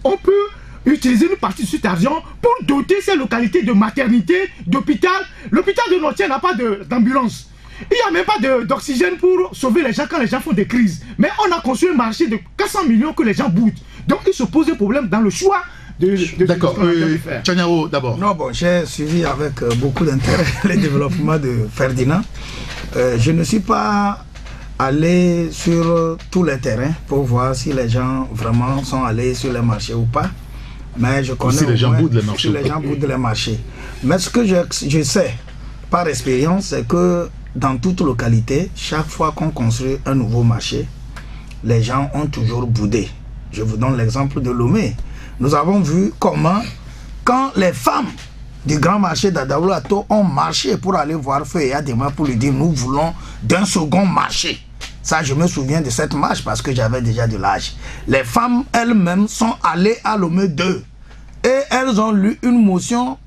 on peut utiliser une partie de cet argent pour doter ces localités de maternité, d'hôpital. L'hôpital de Nantier n'a pas d'ambulance. Il n'y a même pas d'oxygène pour sauver les gens quand les gens font des crises. Mais on a construit un marché de 400 millions que les gens boudent. Donc il se pose un problème dans le choix de D'accord. Tchaniao d'abord. Non, bon, j'ai suivi avec beaucoup d'intérêt le développement de Ferdinand. Je ne suis pas allé sur tous les terrains pour voir si les gens vraiment sont allés sur les marchés ou pas. Mais je connais si les gens boudent les marchés. Si les gens boudent les marchés. Mais ce que je sais par expérience, c'est que dans toute localité, chaque fois qu'on construit un nouveau marché, les gens ont toujours boudé. Je vous donne l'exemple de Lomé. Nous avons vu comment, quand les femmes du grand marché d'Adaoulato ont marché pour aller voir Feu Adema pour lui dire nous voulons d'un second marché. Ça, je me souviens de cette marche parce que j'avais déjà de l'âge. Les femmes elles-mêmes sont allées à Lomé 2 et elles ont lu une motion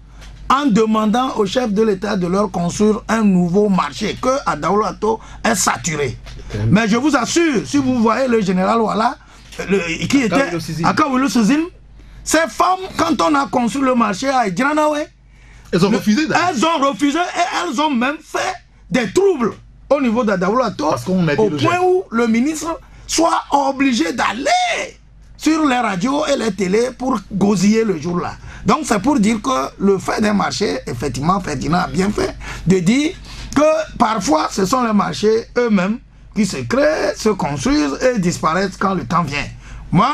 en demandant au chef de l'État de leur construire un nouveau marché, que Adaoulato est saturé. Mais je vous assure, si vous voyez le général Ouala, qui était à Kawilo Sezim, ces femmes, quand on a construit le marché à Idjanawe, elles ont refusé. Elles ont refusé et elles ont même fait des troubles au niveau d'Adaoulato, au point où le ministre soit obligé d'aller sur les radios et les télés pour gosiller le jour-là. Donc c'est pour dire que le fait des marchés, effectivement, Ferdinand a bien fait de dire que parfois ce sont les marchés eux-mêmes qui se créent, se construisent et disparaissent quand le temps vient. Moi,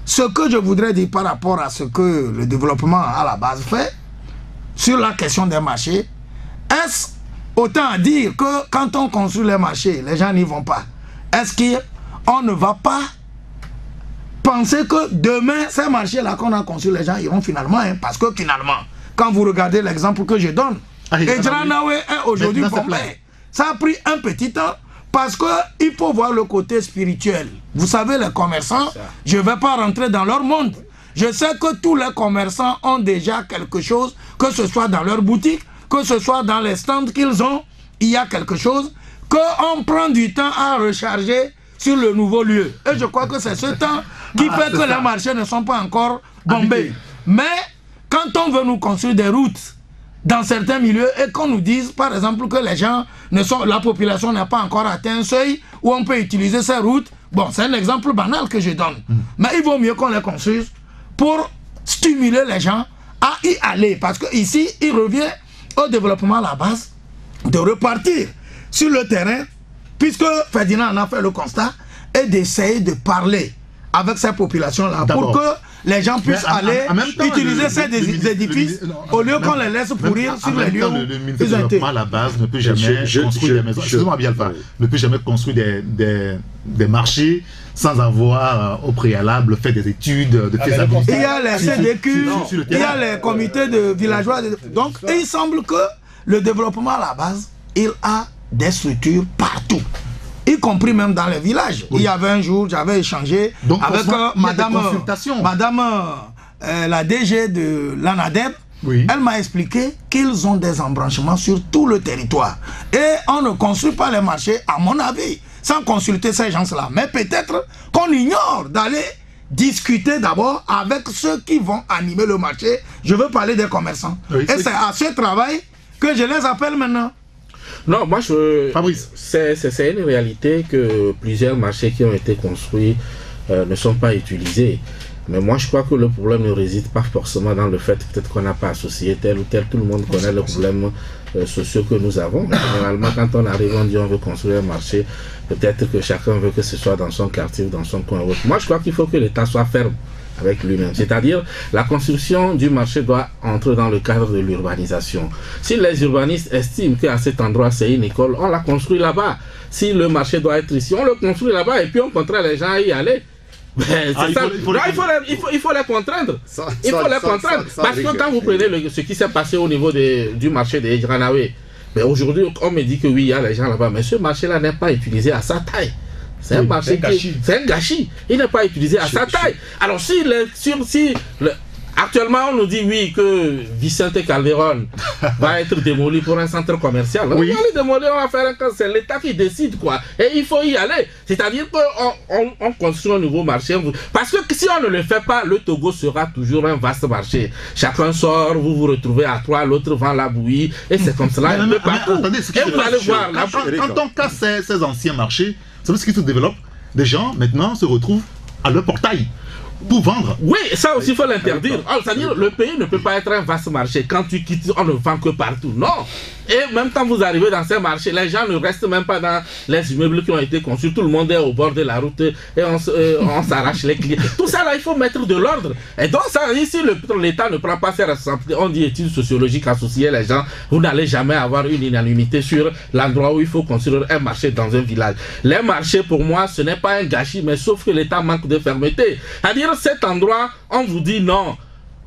ce que je voudrais dire par rapport à ce que le développement à la base fait, sur la question des marchés, est-ce autant à dire que quand on construit les marchés, les gens n'y vont pas? Est-ce qu'on ne va pas penser que demain, ces marchés-là qu'on a construits, les gens iront finalement, hein, parce que finalement, quand vous regardez l'exemple que je donne, Idjanawe est aujourd'hui bombé. Ça a pris un petit temps parce qu'il faut voir le côté spirituel. Vous savez, les commerçants, je ne vais pas rentrer dans leur monde. Je sais que tous les commerçants ont déjà quelque chose, que ce soit dans leur boutique, que ce soit dans les stands qu'ils ont, il y a quelque chose, qu'on prend du temps à recharger sur le nouveau lieu. Et je crois que c'est ce temps qui fait que les marchés ne sont pas encore bombés. Mais quand on veut nous construire des routes dans certains milieux et qu'on nous dise par exemple que les gens ne sont, la population n'a pas encore atteint un seuil où on peut utiliser ces routes, bon, c'est un exemple banal que je donne. Mais il vaut mieux qu'on les construise pour stimuler les gens à y aller. Parce que ici, il revient au développement à la base de repartir sur le terrain, puisque Ferdinand en a fait le constat, et d'essayer de parler avec ces populations-là pour que les gens puissent aller utiliser ces édifices au lieu qu'on les laisse pourrir sur les lieux où le ministère du développement à la base ne peut jamais construire des maisons. Excusez-moi, Bialfa, ne peut jamais construire des marchés sans avoir au préalable fait des études de faisabilité. Il y a les CDQ, il y a les comités de villageois. Donc, il semble que le développement à la base, il a des structures partout, y compris même dans les villages. Oui. Il y avait un jour, j'avais échangé avec madame la DG de l'ANADEB. Oui. Elle m'a expliqué qu'ils ont des embranchements sur tout le territoire. Et on ne construit pas les marchés, à mon avis, sans consulter ces gens-là. Mais peut-être qu'on ignore d'aller discuter d'abord avec ceux qui vont animer le marché. Je veux parler des commerçants. Oui, et c'est à ce travail que je les appelle maintenant. Non, moi, c'est une réalité que plusieurs marchés qui ont été construits ne sont pas utilisés. Mais moi, je crois que le problème ne réside pas forcément dans le fait peut-être qu'on n'a pas associé tel ou tel. Tout le monde connaît le problème sociaux que nous avons. Généralement, quand on arrive, on dit on veut construire un marché. Peut-être que chacun veut que ce soit dans son quartier ou dans son coin. Moi, je crois qu'il faut que l'État soit ferme avec lui-même. C'est-à-dire, la construction du marché doit entrer dans le cadre de l'urbanisation. Si les urbanistes estiment qu'à cet endroit, c'est une école, on la construit là-bas. Si le marché doit être ici, on le construit là-bas et puis on contraint les gens à y aller. Il faut les contraindre. Il faut les contraindre. Parce que quand vous prenez ce qui s'est passé au niveau du marché de Idjanawe, Mais aujourd'hui, on me dit que oui, il y a les gens là-bas, mais ce marché-là n'est pas utilisé à sa taille. C'est un marché c'est un gâchis. Il n'est pas utilisé à sa taille. Alors actuellement, on nous dit oui que Vicente Calderón va être démoli pour un centre commercial. Oui. On va le démolir, on va faire un cas. C'est l'État qui décide quoi. Et il faut y aller. C'est-à-dire qu'on construit un nouveau marché. Parce que si on ne le fait pas, le Togo sera toujours un vaste marché. Chacun sort, vous vous retrouvez à 3, l'autre vend la bouillie. Et c'est comme cela. Et vous allez voir. Quand on casse ces anciens marchés, c'est ce qui se développe. Des gens maintenant se retrouvent à leur portail pour vendre. Oui, ça aussi il faut l'interdire. C'est-à-dire le pays ne peut pas être un vaste marché. Quand tu quittes, on ne vend que partout. Non. Et même quand vous arrivez dans ces marchés, les gens ne restent même pas dans les immeubles qui ont été conçus. Tout le monde est au bord de la route et on s'arrache les clients. Tout ça là, il faut mettre de l'ordre. Et donc ça, ici, l'État ne prend pas ses responsabilités. On dit études sociologiques associées les gens. Vous n'allez jamais avoir une unanimité sur l'endroit où il faut construire un marché dans un village. Les marchés, pour moi, ce n'est pas un gâchis, mais sauf que l'État manque de fermeté. C'est-à-dire cet endroit, on vous dit non.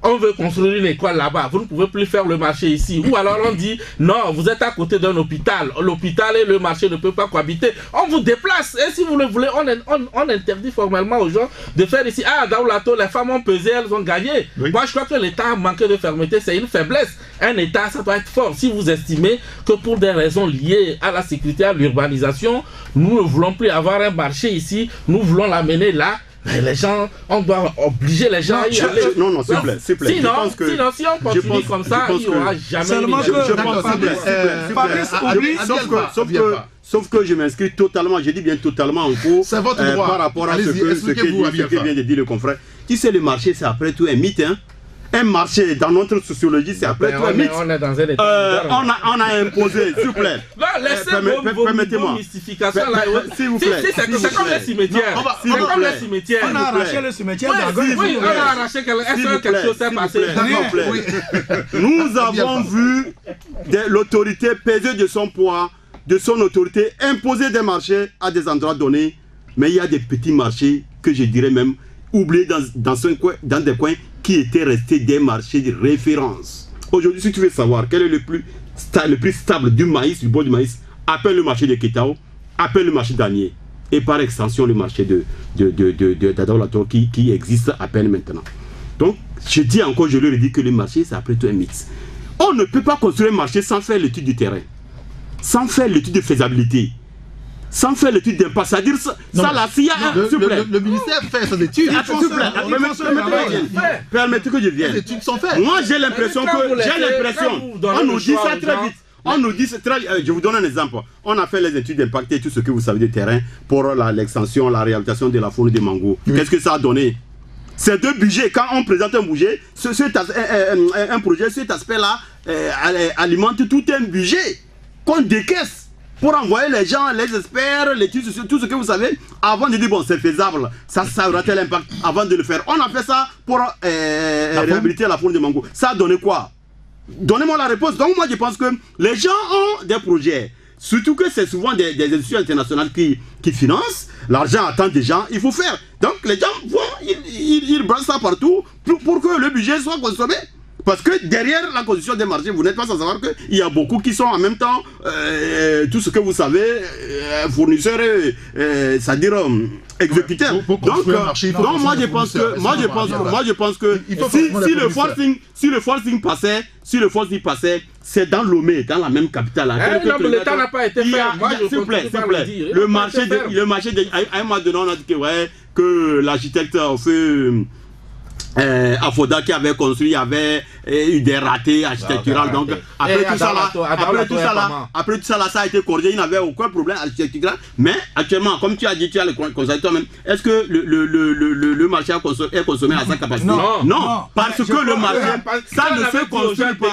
On veut construire une école là-bas, vous ne pouvez plus faire le marché ici. Ou alors on dit, non, vous êtes à côté d'un hôpital. L'hôpital et le marché ne peuvent pas cohabiter. On vous déplace. Et si vous le voulez, on interdit formellement aux gens de faire ici. Ah, dans Lato, les femmes ont pesé, elles ont gagné. Oui. Moi, je crois que l'État a manqué de fermeté. C'est une faiblesse. Un État, ça doit être fort. Si vous estimez que pour des raisons liées à la sécurité, à l'urbanisation, nous ne voulons plus avoir un marché ici, nous voulons l'amener là. Mais les gens, on doit obliger les gens à y aller. Non, s'il vous plaît. Sinon, si on continue comme ça, il n'y aura jamais... Seulement que Sauf que je m'inscris totalement, je dis bien totalement en cours par rapport à ce que vient de dire le confrère. Tu sais, le marché, c'est après tout un mythe, hein. Un marché, dans notre sociologie, c'est après tout un mythe. On est dans un état on a imposé, s'il vous plaît. Non, laissez vos mystifications là. S'il vous plaît. C'est comme les cimetières. C'est comme les cimetières. On a arraché le cimetière d'Argonne. Oui, on a arraché quelque chose s'est passé. Nous avons vu l'autorité peser de son poids, de son autorité, imposer des marchés à des endroits donnés. Mais il y a des petits marchés que je dirais même oubliés dans des coins qui étaient restés des marchés de référence. Aujourd'hui, si tu veux savoir quel est le plus stable du maïs, du bois du maïs, appelle le marché de Ketao, appelle le marché d'Anier, et par extension le marché d'Adaolato qui existe à peine maintenant. Donc, je dis encore, je leur dis que le marché, c'est après tout un mythe. On ne peut pas construire un marché sans faire l'étude du terrain, sans faire l'étude de faisabilité, sans faire l'étude d'impact. C'est-à-dire, ça, la CIA, s'il vous plaît. Le ministère fait ses études. S'il vous plaît, permettez que je vienne. Les études sont faites. Moi, j'ai l'impression on nous dit ça très vite. On nous dit, je vous donne un exemple. On a fait les études d'impact et tout ce que vous savez du terrain pour l'extension, la réhabilitation de la faune des mangos. Qu'est-ce que ça a donné? Ces deux budgets, quand on présente un budget, un projet, cet aspect-là alimente tout un budget qu'on décaisse pour envoyer les gens, les experts, tout ce que vous savez, avant de dire bon c'est faisable, ça aura tel impact, avant de le faire. On a fait ça pour réhabiliter la faune de mango. Ça a donné quoi? Donnez-moi la réponse. Donc moi je pense que les gens ont des projets, surtout que c'est souvent des institutions internationales qui financent, l'argent attend des gens, il faut faire. Donc les gens vont, ils brassent ça partout pour que le budget soit consommé. Parce que derrière la constitution des marchés, vous n'êtes pas sans savoir qu'il y a beaucoup qui sont en même temps, tout ce que vous savez, fournisseurs, c'est-à-dire exécuteurs. Donc moi je pense que si le forcing passait, c'est dans Lomé, dans la même capitale. L'État n'a pas été fait. S'il vous plaît. Le marché, à un moment donné, on a dit que l'architecte a fait... Afoda qui avait construit avait eu des ratés architecturaux. Donc après tout ça là, ça a été corrigé. Il n'avait aucun problème architectural. Mais actuellement, comme tu as dit, tu as le constaté toi-même. Est-ce que le marché est consommé à sa capacité? Non, parce que le marché, ça ne se construit pas.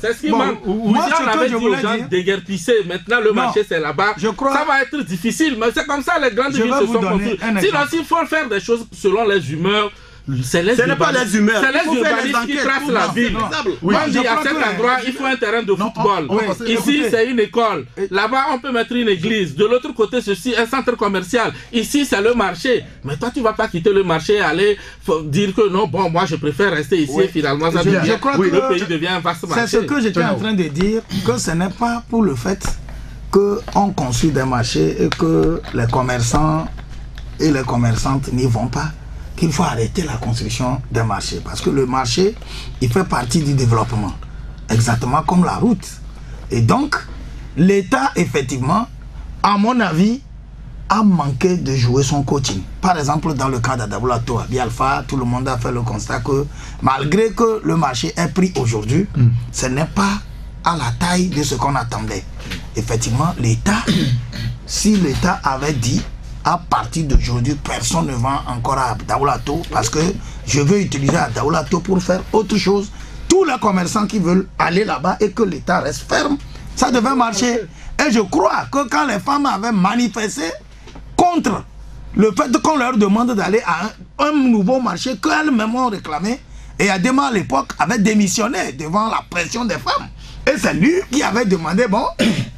C'est ce qui manque. Moi, on avait dit aux gens déguerpisser. Maintenant, le marché c'est là-bas. Ça va être difficile. Mais c'est comme ça les grandes villes se sont construites. Sinon, s'il faut faire des choses selon les humeurs, c'est les Ce n'est pas les humeurs. C'est Il faut les faire les urbanistes qui enquêtes tracent pour la voir. ville. Oui, On dit je à crois cet que- endroit, il faut un terrain de football. oui, Ici, écoutez. c'est une école. Là-bas, on peut mettre une église. De l'autre côté, ceci, un centre commercial. Ici, c'est le marché. Mais toi, tu ne vas pas quitter le marché et aller dire que non, bon, moi, je préfère rester ici. Oui. Et finalement, ça Je devient, crois le que pays devient un vaste marché. C'est ce que j'étais en train de dire, que ce n'est pas pour le fait qu'on construit des marchés et que les commerçants et les commerçantes n'y vont pas, qu'il faut arrêter la construction des marchés. Parce que le marché, il fait partie du développement, exactement comme la route. Et donc, l'État, effectivement, à mon avis, a manqué de jouer son coaching. Par exemple, dans le cas d'Adaboulato, Abi Alpha, tout le monde a fait le constat que malgré que le marché est pris aujourd'hui, ce n'est pas à la taille de ce qu'on attendait. Effectivement, l'État, si l'État avait dit à partir d'aujourd'hui, personne ne vend encore à Daoulato parce que je veux utiliser à Daoulato pour faire autre chose. Tous les commerçants qui veulent aller là-bas et que l'État reste ferme, ça devait marcher. Et je crois que quand les femmes avaient manifesté contre le fait qu'on leur demande d'aller à un nouveau marché qu'elles-mêmes ont réclamé, et Adema à l'époque avait démissionné devant la pression des femmes. Et c'est lui qui avait demandé, bon,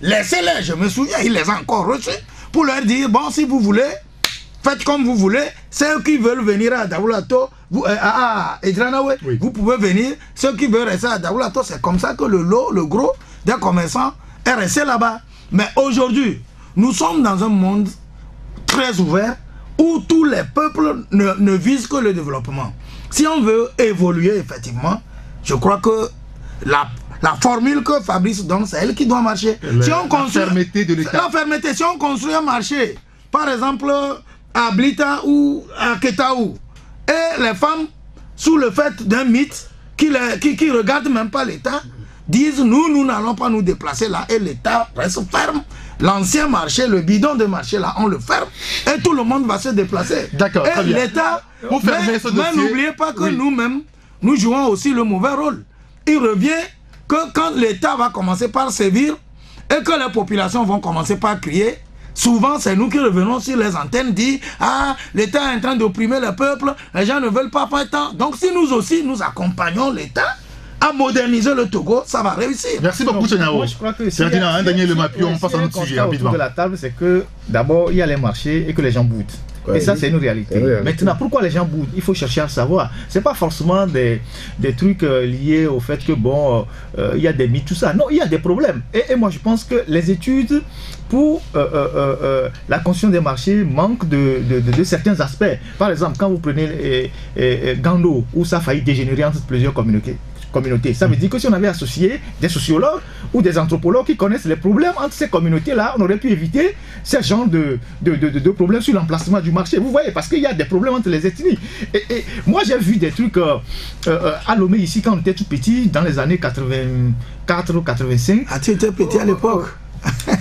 laissez-les, je me souviens, il les a encore reçus, pour leur dire, bon, si vous voulez, faites comme vous voulez, ceux qui veulent venir à Daoulato, à Edranawe, vous pouvez venir, ceux qui veulent rester à Daoulato, c'est comme ça que le gros des commerçants est resté là-bas. Mais aujourd'hui, nous sommes dans un monde très ouvert où tous les peuples ne visent que le développement. Si on veut évoluer, effectivement, je crois que la formule que Fabrice donne, c'est elle qui doit marcher. Si on construit, la fermeté de l'État. La fermeté, si on construit un marché, par exemple à Blita ou à Ketaou, et les femmes, sous le fait d'un mythe, qui ne regardent même pas l'État, disent nous n'allons pas nous déplacer là, et l'État reste ferme. L'ancien marché, le bidon de marché là, on le ferme et tout le monde va se déplacer. D'accord, très Et bien. l'État, Pour fermer ce mais dossier, n'oubliez pas que oui. nous-mêmes, nous jouons aussi le mauvais rôle. Il revient que quand l'État va commencer par sévir et que les populations vont commencer par crier, souvent c'est nous qui revenons sur les antennes, dire ah, l'État est en train d'opprimer le peuple, les gens ne veulent pas faire tant. Donc si nous aussi nous accompagnons l'État à moderniser le Togo, ça va réussir. Merci beaucoup, Tchénao. Moi, je crois que Ferdinand, Daniel Le Mapion, on passe à un autre sujet rapidement. de la table, c'est que d'abord, il y a les marchés et que les gens boudent. Ouais, et ça, oui. c'est une réalité. Oui, oui. Maintenant, pourquoi les gens boudent? Il faut chercher à savoir. C'est pas forcément des trucs liés au fait que, bon, il y a des mythes, tout ça. Non, il y a des problèmes. Et moi, je pense que les études pour la construction des marchés manquent de certains aspects. Par exemple, quand vous prenez Gando, où ça a failli dégénérer entre plusieurs communautés. Ça veut dire que si on avait associé des sociologues ou des anthropologues qui connaissent les problèmes entre ces communautés-là, on aurait pu éviter ce genre de problèmes sur l'emplacement du marché. Vous voyez, parce qu'il y a des problèmes entre les ethnies. Et moi, j'ai vu des trucs à Lomé ici, quand on était tout petit, dans les années 84 ou 85. Ah, tu étais petit à l'époque.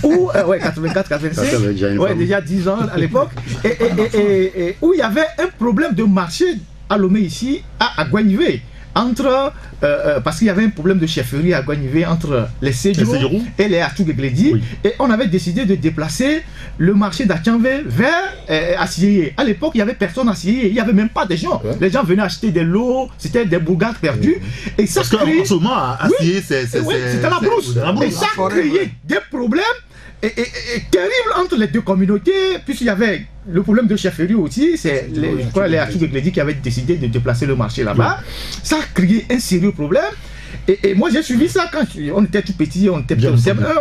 Ou, ouais, 84, 85, Ça avait déjà une femme. déjà 10 ans à l'époque, et où il y avait un problème de marché à Lomé ici, à Guanivé. Parce qu'il y avait un problème de chefferie à Guanivé entre les Sédjurou et les Atouguegledi, oui. Et on avait décidé de déplacer le marché d'Atianvé vers Assiyé. À l'époque, il n'y avait personne à Assiyé, il n'y avait même pas de gens. Ouais. Les gens venaient acheter des lots, c'était des bourgades perdues. Et ça parce qu'en ce moment, à Assiyé, c'était la brousse. Et ça créait des problèmes terribles entre les deux communautés, puisqu'il y avait le problème de chefferie aussi, c'est les Atouguegledi qui avaient décidé de déplacer le marché là-bas. Oui. Ça a créé un sérieux problème. Et moi j'ai suivi ça quand on était tout petit, on était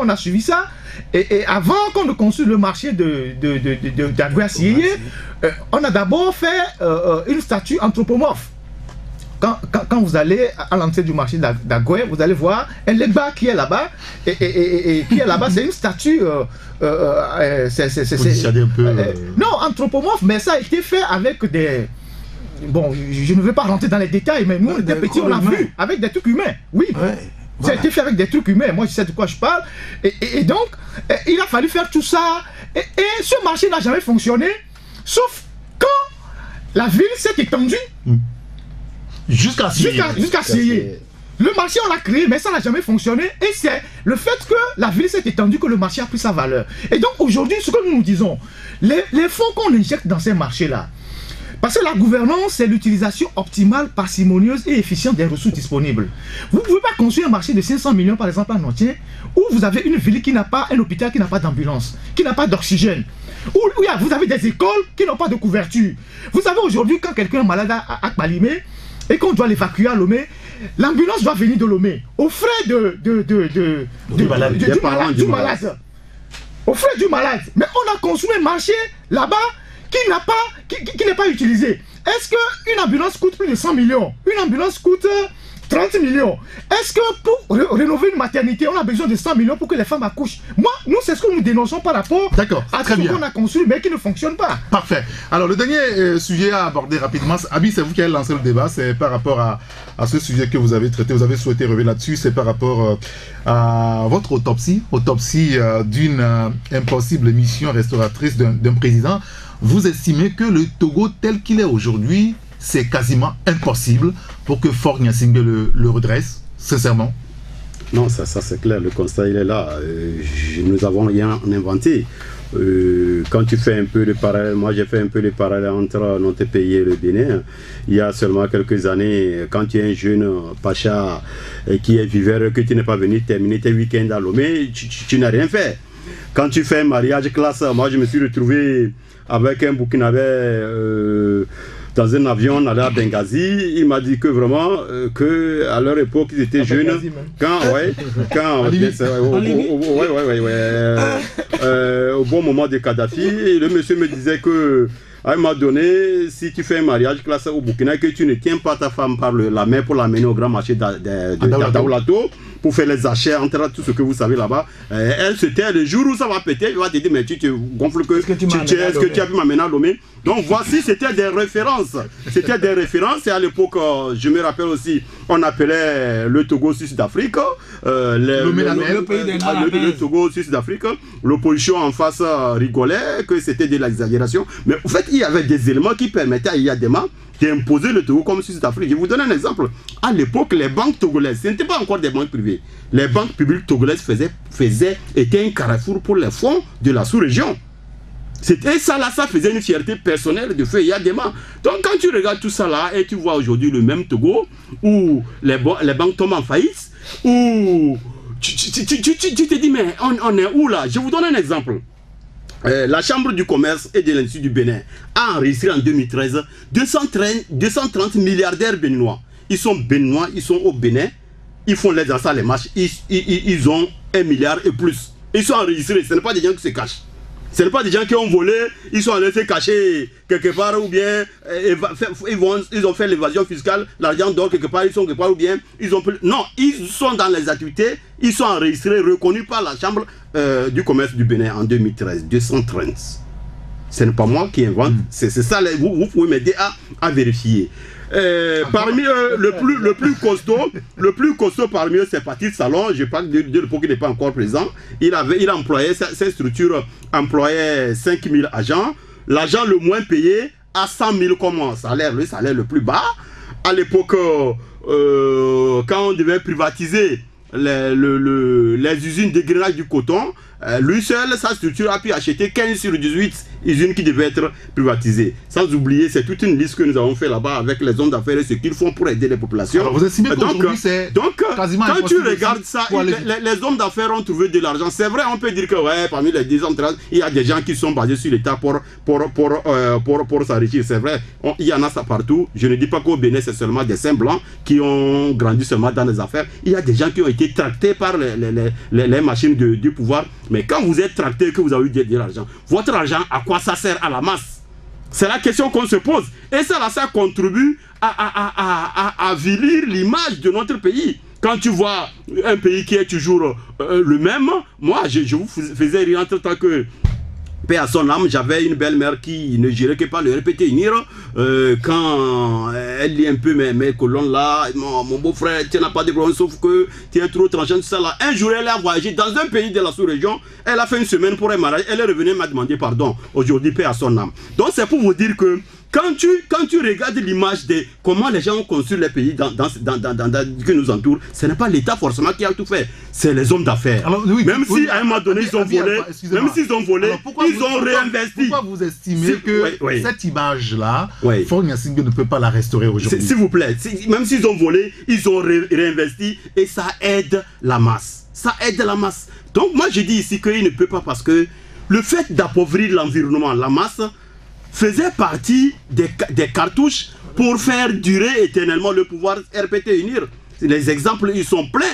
on a suivi ça. Et avant qu'on ne construise le marché d'Agouassié, on a d'abord fait une statue anthropomorphe. Quand vous allez à l'entrée du marché d'Agoué, vous allez voir un legba qui est là-bas, et qui est là-bas, c'est une statue. Non, anthropomorphe, mais ça a été fait avec des. Bon, je ne vais pas rentrer dans les détails, mais nous, on était petits, on l'a vu, avec des trucs humains. Oui. Ouais. Ça a été fait avec des trucs humains, moi je sais de quoi je parle. Et donc, il a fallu faire tout ça. Et ce marché n'a jamais fonctionné, sauf quand la ville s'est étendue. Jusqu'à Siyé. Le marché, on l'a créé, mais ça n'a jamais fonctionné. Et c'est le fait que la ville s'est étendue que le marché a pris sa valeur. Et donc aujourd'hui, ce que nous nous disons, les fonds qu'on injecte dans ces marchés-là, Parce que la gouvernance, c'est l'utilisation optimale, parcimonieuse et efficiente des ressources disponibles. Vous ne pouvez pas construire un marché de 500 millions, par exemple, en entier, où vous avez une ville qui n'a pas, un hôpital qui n'a pas d'ambulance, qui n'a pas d'oxygène, où vous avez des écoles qui n'ont pas de couverture. Vous savez aujourd'hui, quand quelqu'un est malade à Kpalimé et qu'on doit l'évacuer à Lomé, l'ambulance doit venir de Lomé, aux frais du malade. Aux frais du malade. Mais on a construit un marché là-bas qui n'est pas utilisé. Est-ce qu'une ambulance coûte plus de 100 millions? Une ambulance coûte 30 millions. Est-ce que pour rénover une maternité, on a besoin de 100 millions pour que les femmes accouchent? Nous, c'est ce que nous dénonçons par rapport à ce qu'on a construit, mais qui ne fonctionne pas. Parfait. Alors, le dernier sujet à aborder rapidement, Abi, c'est vous qui avez lancé le débat, c'est par rapport à ce sujet que vous avez traité, vous avez souhaité revenir là-dessus, c'est par rapport à votre autopsie d'une impossible mission restauratrice d'un président. Vous estimez que le Togo tel qu'il est aujourd'hui, c'est quasiment impossible pour que Faure Gnassingbé le redresse, sincèrement? Non, ça c'est clair, le constat il est là. Nous avons rien inventé. Quand tu fais un peu de parallèle, moi j'ai fait un peu de parallèle entre notre pays et le Bénin. Il y a seulement quelques années, quand tu es un jeune pacha qui est viveur, que tu n'es pas venu terminer tes week-ends à Lomé, tu n'as rien fait. Quand tu fais un mariage classe, moi je me suis retrouvé avec un Burkinabé dans un avion, on allait à Benghazi. Il m'a dit que vraiment, que à leur époque, ils étaient jeunes. Au bon moment de Kadhafi, le monsieur me disait que à un moment donné, si tu fais un mariage classe au Burkina, que tu ne tiens pas ta femme par la main pour l'amener au grand marché d'Aoulato, pour faire les achats entre tout ce que vous savez là-bas, elle se tait. Le jour où ça va péter, elle va te dire, mais tu te gonfles que est-ce que tu as pu m'amener à Lomé? Donc voici, c'était des références. C'était des références. Et à l'époque, je me rappelle aussi, on appelait le Togo Sud-Afrique. Le Togo Sud-Afrique. L'opposition en face rigolait que c'était de l'exagération. Mais en fait, il y avait des éléments qui permettaient à Yadema d'imposer le Togo comme Sud-Afrique. Je vous donne un exemple. À l'époque, les banques togolaises, ce n'étaient pas encore des banques privées. Les banques publiques togolaises étaient un carrefour pour les fonds de la sous-région. C'était ça là, ça faisait une fierté personnelle de Feu Yadema. Donc quand tu regardes tout ça là et tu vois aujourd'hui le même Togo où les banques tombent en faillite, où tu te dis mais on est où là? Je vous donne un exemple. La Chambre du commerce et de l'Industrie du Bénin a enregistré en 2013 230 milliardaires béninois. Ils sont béninois, ils sont au Bénin, ils font les achats, les marches, ils ont 1 milliard et plus. Ils sont enregistrés, ce n'est pas des gens qui se cachent. Ce n'est pas des gens qui ont volé, ils sont allés se cacher quelque part ou bien ils ont fait l'évasion fiscale, l'argent dort quelque part, ils sont quelque part ou bien ils ont... Non, ils sont dans les activités, ils sont enregistrés, reconnus par la Chambre du commerce du Bénin en 2013, 230. Ce n'est pas moi qui invente, c'est ça, vous pouvez m'aider à vérifier. Parmi eux, le plus costaud parmi eux, c'est Patrice Salon. Je parle de l'époque, il n'est pas encore présent. Il employait, cette structure employait 5000 agents. L'agent le moins payé à 100 000 comme salaire, le salaire le plus bas. À l'époque, quand on devait privatiser les usines de grainage du coton, lui seul, sa structure a pu acheter 15 sur 18 usines qui devaient être privatisées. Sans oublier, c'est toute une liste que nous avons fait là-bas avec les hommes d'affaires et ce qu'ils font pour aider les populations. Alors vous estimez qu'aujourd'hui c'est quasiment quand tu regardes ça, les hommes d'affaires ont trouvé de l'argent. C'est vrai, on peut dire que ouais, parmi les 10 hommes, il y a des gens qui sont basés sur l'État pour s'enrichir. C'est vrai, il y en a ça partout. Je ne dis pas qu'au Bénin, c'est seulement des saints blancs qui ont grandi seulement dans les affaires. Il y a des gens qui ont été tractés par les machines du pouvoir. Mais quand vous êtes tracté et que vous avez eu de l'argent, votre argent, à quoi ça sert à la masse? C'est la question qu'on se pose. Et ça, là, ça contribue à avilir l'image de notre pays. Quand tu vois un pays qui est toujours le même, moi, je vous faisais rire entre temps que... Paix à son âme, j'avais une belle-mère qui ne gérait que par le répéter unir. Quand elle lit un peu mes colonnes là, mon beau-frère, tu n'as pas de problème, sauf que tu es trop tranchant, tout ça là. Un jour, elle a voyagé dans un pays de la sous-région, elle a fait une semaine pour un mariage, elle est revenue, m'a demandé pardon. Aujourd'hui, paix à son âme. Donc c'est pour vous dire que Quand tu regardes l'image de comment les gens ont construit les pays qui nous entourent, ce n'est pas l'État forcément qui a tout fait, c'est les hommes d'affaires. Même si à un moment donné ils ont volé, ils ont réinvesti. Pourquoi vous estimez que cette image-là, Faure Gnassingbé ne peut pas la restaurer aujourd'hui? S'il vous plaît, même s'ils ont volé, ils ont réinvesti et ça aide la masse. Ça aide la masse. Donc moi je dis ici qu'il ne peut pas parce que le fait d'appauvrir l'environnement, la masse, faisait partie des cartouches pour faire durer éternellement le pouvoir RPT unir. Les exemples, ils sont pleins.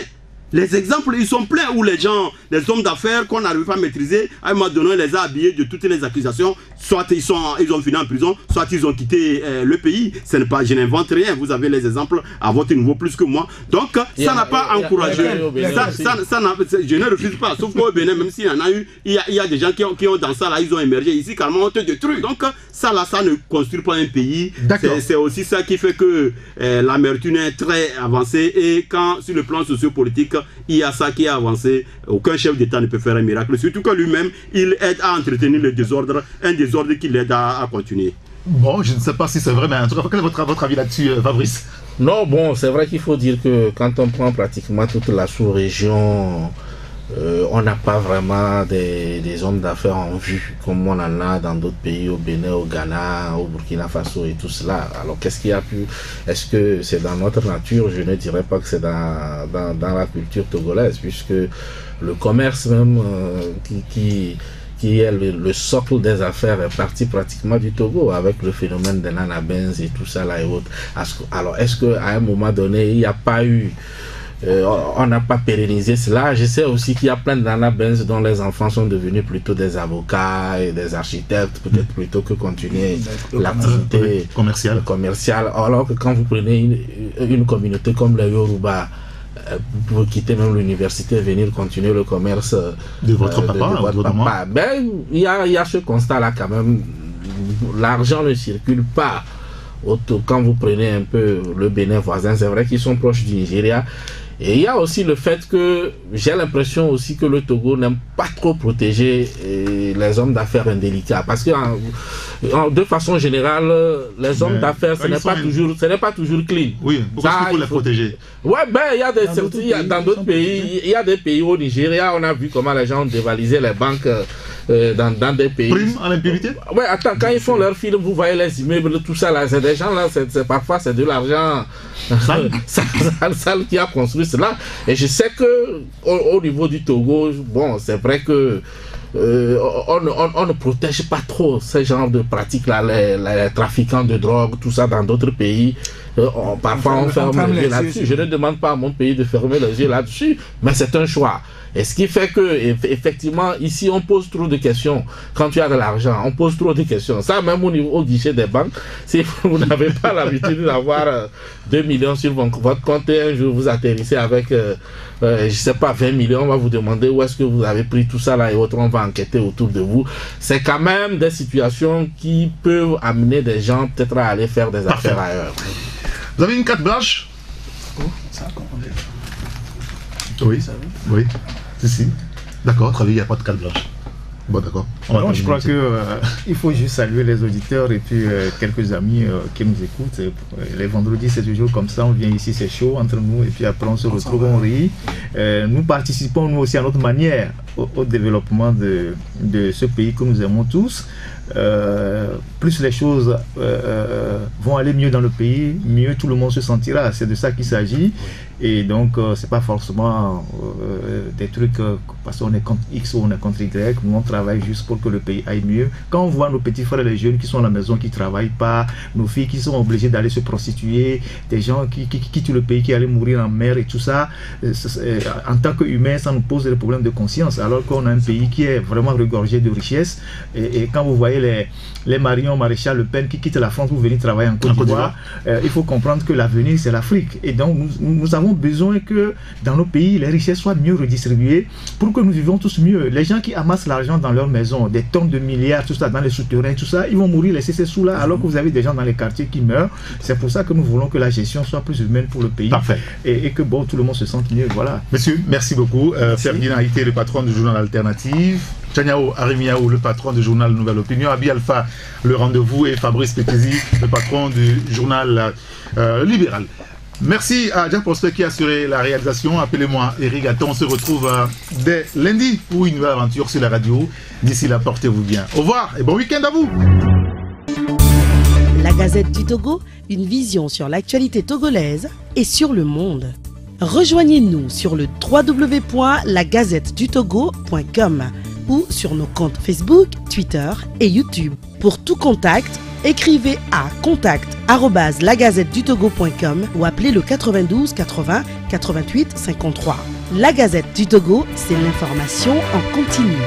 Les exemples, ils sont pleins où les gens, les hommes d'affaires qu'on n'arrive pas à maîtriser, à un moment donné, on les a habillés de toutes les accusations. Soit ils ont fini en prison, soit ils ont quitté le pays. Ce n'est pas, je n'invente rien. Vous avez les exemples à votre niveau plus que moi. Donc, ça n'a pas encouragé. Je ne refuse pas. Sauf qu'au Bénin, même s'il y en a eu, il y a des gens qui ont dans ça là, ils ont émergé ici, carrément, on te détruit. Donc, ça là, ça ne construit pas un pays. C'est aussi ça qui fait que l'amertume est très avancée. Et quand, sur le plan sociopolitique, il y a ça qui est avancé, aucun chef d'État ne peut faire un miracle. Surtout que lui-même, il aide à entretenir le désordre, un désordre qui l'aide à continuer. Bon, je ne sais pas si c'est vrai, mais en tout cas, quel est votre avis là-dessus, Fabrice? Non, bon, c'est vrai qu'il faut dire que quand on prend pratiquement toute la sous-région, on n'a pas vraiment des hommes d'affaires en vue, comme on en a dans d'autres pays, au Bénin, au Ghana, au Burkina Faso et tout cela. Alors qu'est-ce qu'il y a pu... Est-ce que c'est dans notre nature? Je ne dirais pas que c'est dans la culture togolaise, puisque le commerce même qui est le socle des affaires est parti pratiquement du Togo avec le phénomène des nanabenz et tout ça là et autres. Alors est-ce qu'à un moment donné, il n'y a pas eu... on n'a pas pérennisé cela. Je sais aussi qu'il y a plein de nanabenz dont les enfants sont devenus plutôt des avocats et des architectes, peut-être plutôt que continuer l'activité commerciale. Alors que quand vous prenez une communauté comme les Yoruba, vous pouvez quitter même l'université et venir continuer le commerce de votre papa. Ben, il y a ce constat-là quand même. L'argent ne circule pas. Quand vous prenez un peu le Bénin voisin, c'est vrai qu'ils sont proches du Nigeria. Et il y a aussi le fait que j'ai l'impression aussi que le Togo n'aime pas trop protéger les hommes d'affaires indélicats. Parce que de façon générale, les hommes d'affaires, ce n'est pas toujours clean. Oui, pourquoi est-ce qu'il faut les protéger? Ouais, ben il y a dans d'autres pays, il y a des pays au Nigeria, on a vu comment les gens ont dévalisé les banques dans des pays. Prime à l'impunité? Ouais, attends, quand ils font leurs films, vous voyez les immeubles, tout ça là, c'est des gens là, parfois c'est de l'argent sale qui a construit cela. Et je sais que au niveau du Togo, bon, c'est vrai que on ne protège pas trop ce genre de pratiques là, les trafiquants de drogue, tout ça dans d'autres pays. Parfois on ferme les yeux là-dessus. Je ne demande pas à mon pays de fermer les yeux là-dessus, mais c'est un choix. Et ce qui fait que, effectivement, ici, on pose trop de questions. Quand tu as de l'argent, on pose trop de questions. Ça, même au guichet des banques, si vous n'avez pas l'habitude d'avoir 2 millions sur votre compte et un jour vous atterrissez avec, je sais pas, 20 millions, on va vous demander où est-ce que vous avez pris tout ça là et autres, on va enquêter autour de vous. C'est quand même des situations qui peuvent amener des gens peut-être à aller faire des affaires ailleurs. Vous avez une carte blanche? Oui, oui. Si. D'accord, très bien, il n'y a pas de carte blanche. Bon, d'accord. Donc, je crois qu'il faut juste saluer les auditeurs et puis quelques amis qui nous écoutent. Les vendredis, c'est toujours comme ça. On vient ici, c'est chaud entre nous et puis après, on se retrouve, on rit. Nous participons, nous aussi, à notre manière au développement de ce pays que nous aimons tous. Plus les choses vont aller mieux dans le pays, mieux tout le monde se sentira. C'est de ça qu'il s'agit. Et donc, c'est pas forcément des trucs parce qu'on est contre X ou on est contre Y. Nous, on travaille juste pour que le pays aille mieux. Quand on voit nos petits frères et les jeunes qui sont à la maison, qui travaillent pas, nos filles qui sont obligées d'aller se prostituer, des gens qui quittent le pays, qui allaient mourir en mer et tout ça, en tant qu'humains, ça nous pose des problèmes de conscience. Alors qu'on a un pays qui est vraiment regorgé de richesses. Et quand vous voyez les Marion Maréchal Le Pen qui quittent la France pour venir travailler en Côte d'Ivoire, il faut comprendre que l'avenir, c'est l'Afrique. Et donc, nous avons besoin que dans nos pays, les richesses soient mieux redistribuées pour que nous vivions tous mieux. Les gens qui amassent l'argent dans leur maison, des tonnes de milliards, tout ça, dans les souterrains, tout ça, ils vont mourir laisser ces sous-là, alors que vous avez des gens dans les quartiers qui meurent. C'est pour ça que nous voulons que la gestion soit plus humaine pour le pays. Parfait. Et que bon, tout le monde se sente mieux. Voilà. Monsieur, merci beaucoup. Ferdinand Haïté, le patron du journal Alternative. Chaniao Arimiao, le patron du journal Nouvelle Opinion, Abi Alpha, le rendez-vous, et Fabrice Pétési, le patron du journal Libéral. Merci à Jack Prosper qui a assuré la réalisation. Appelez-moi Eric Gatton. On se retrouve dès lundi pour une nouvelle aventure sur la radio. D'ici là, portez-vous bien. Au revoir et bon week-end à vous. La Gazette du Togo, une vision sur l'actualité togolaise et sur le monde. Rejoignez-nous sur le www.lagazettedutogo.com ou sur nos comptes Facebook, Twitter et YouTube. Pour tout contact, écrivez à contact@lagazettedutogo.com ou appelez le 92 80 88 53. La Gazette du Togo, c'est l'information en continu.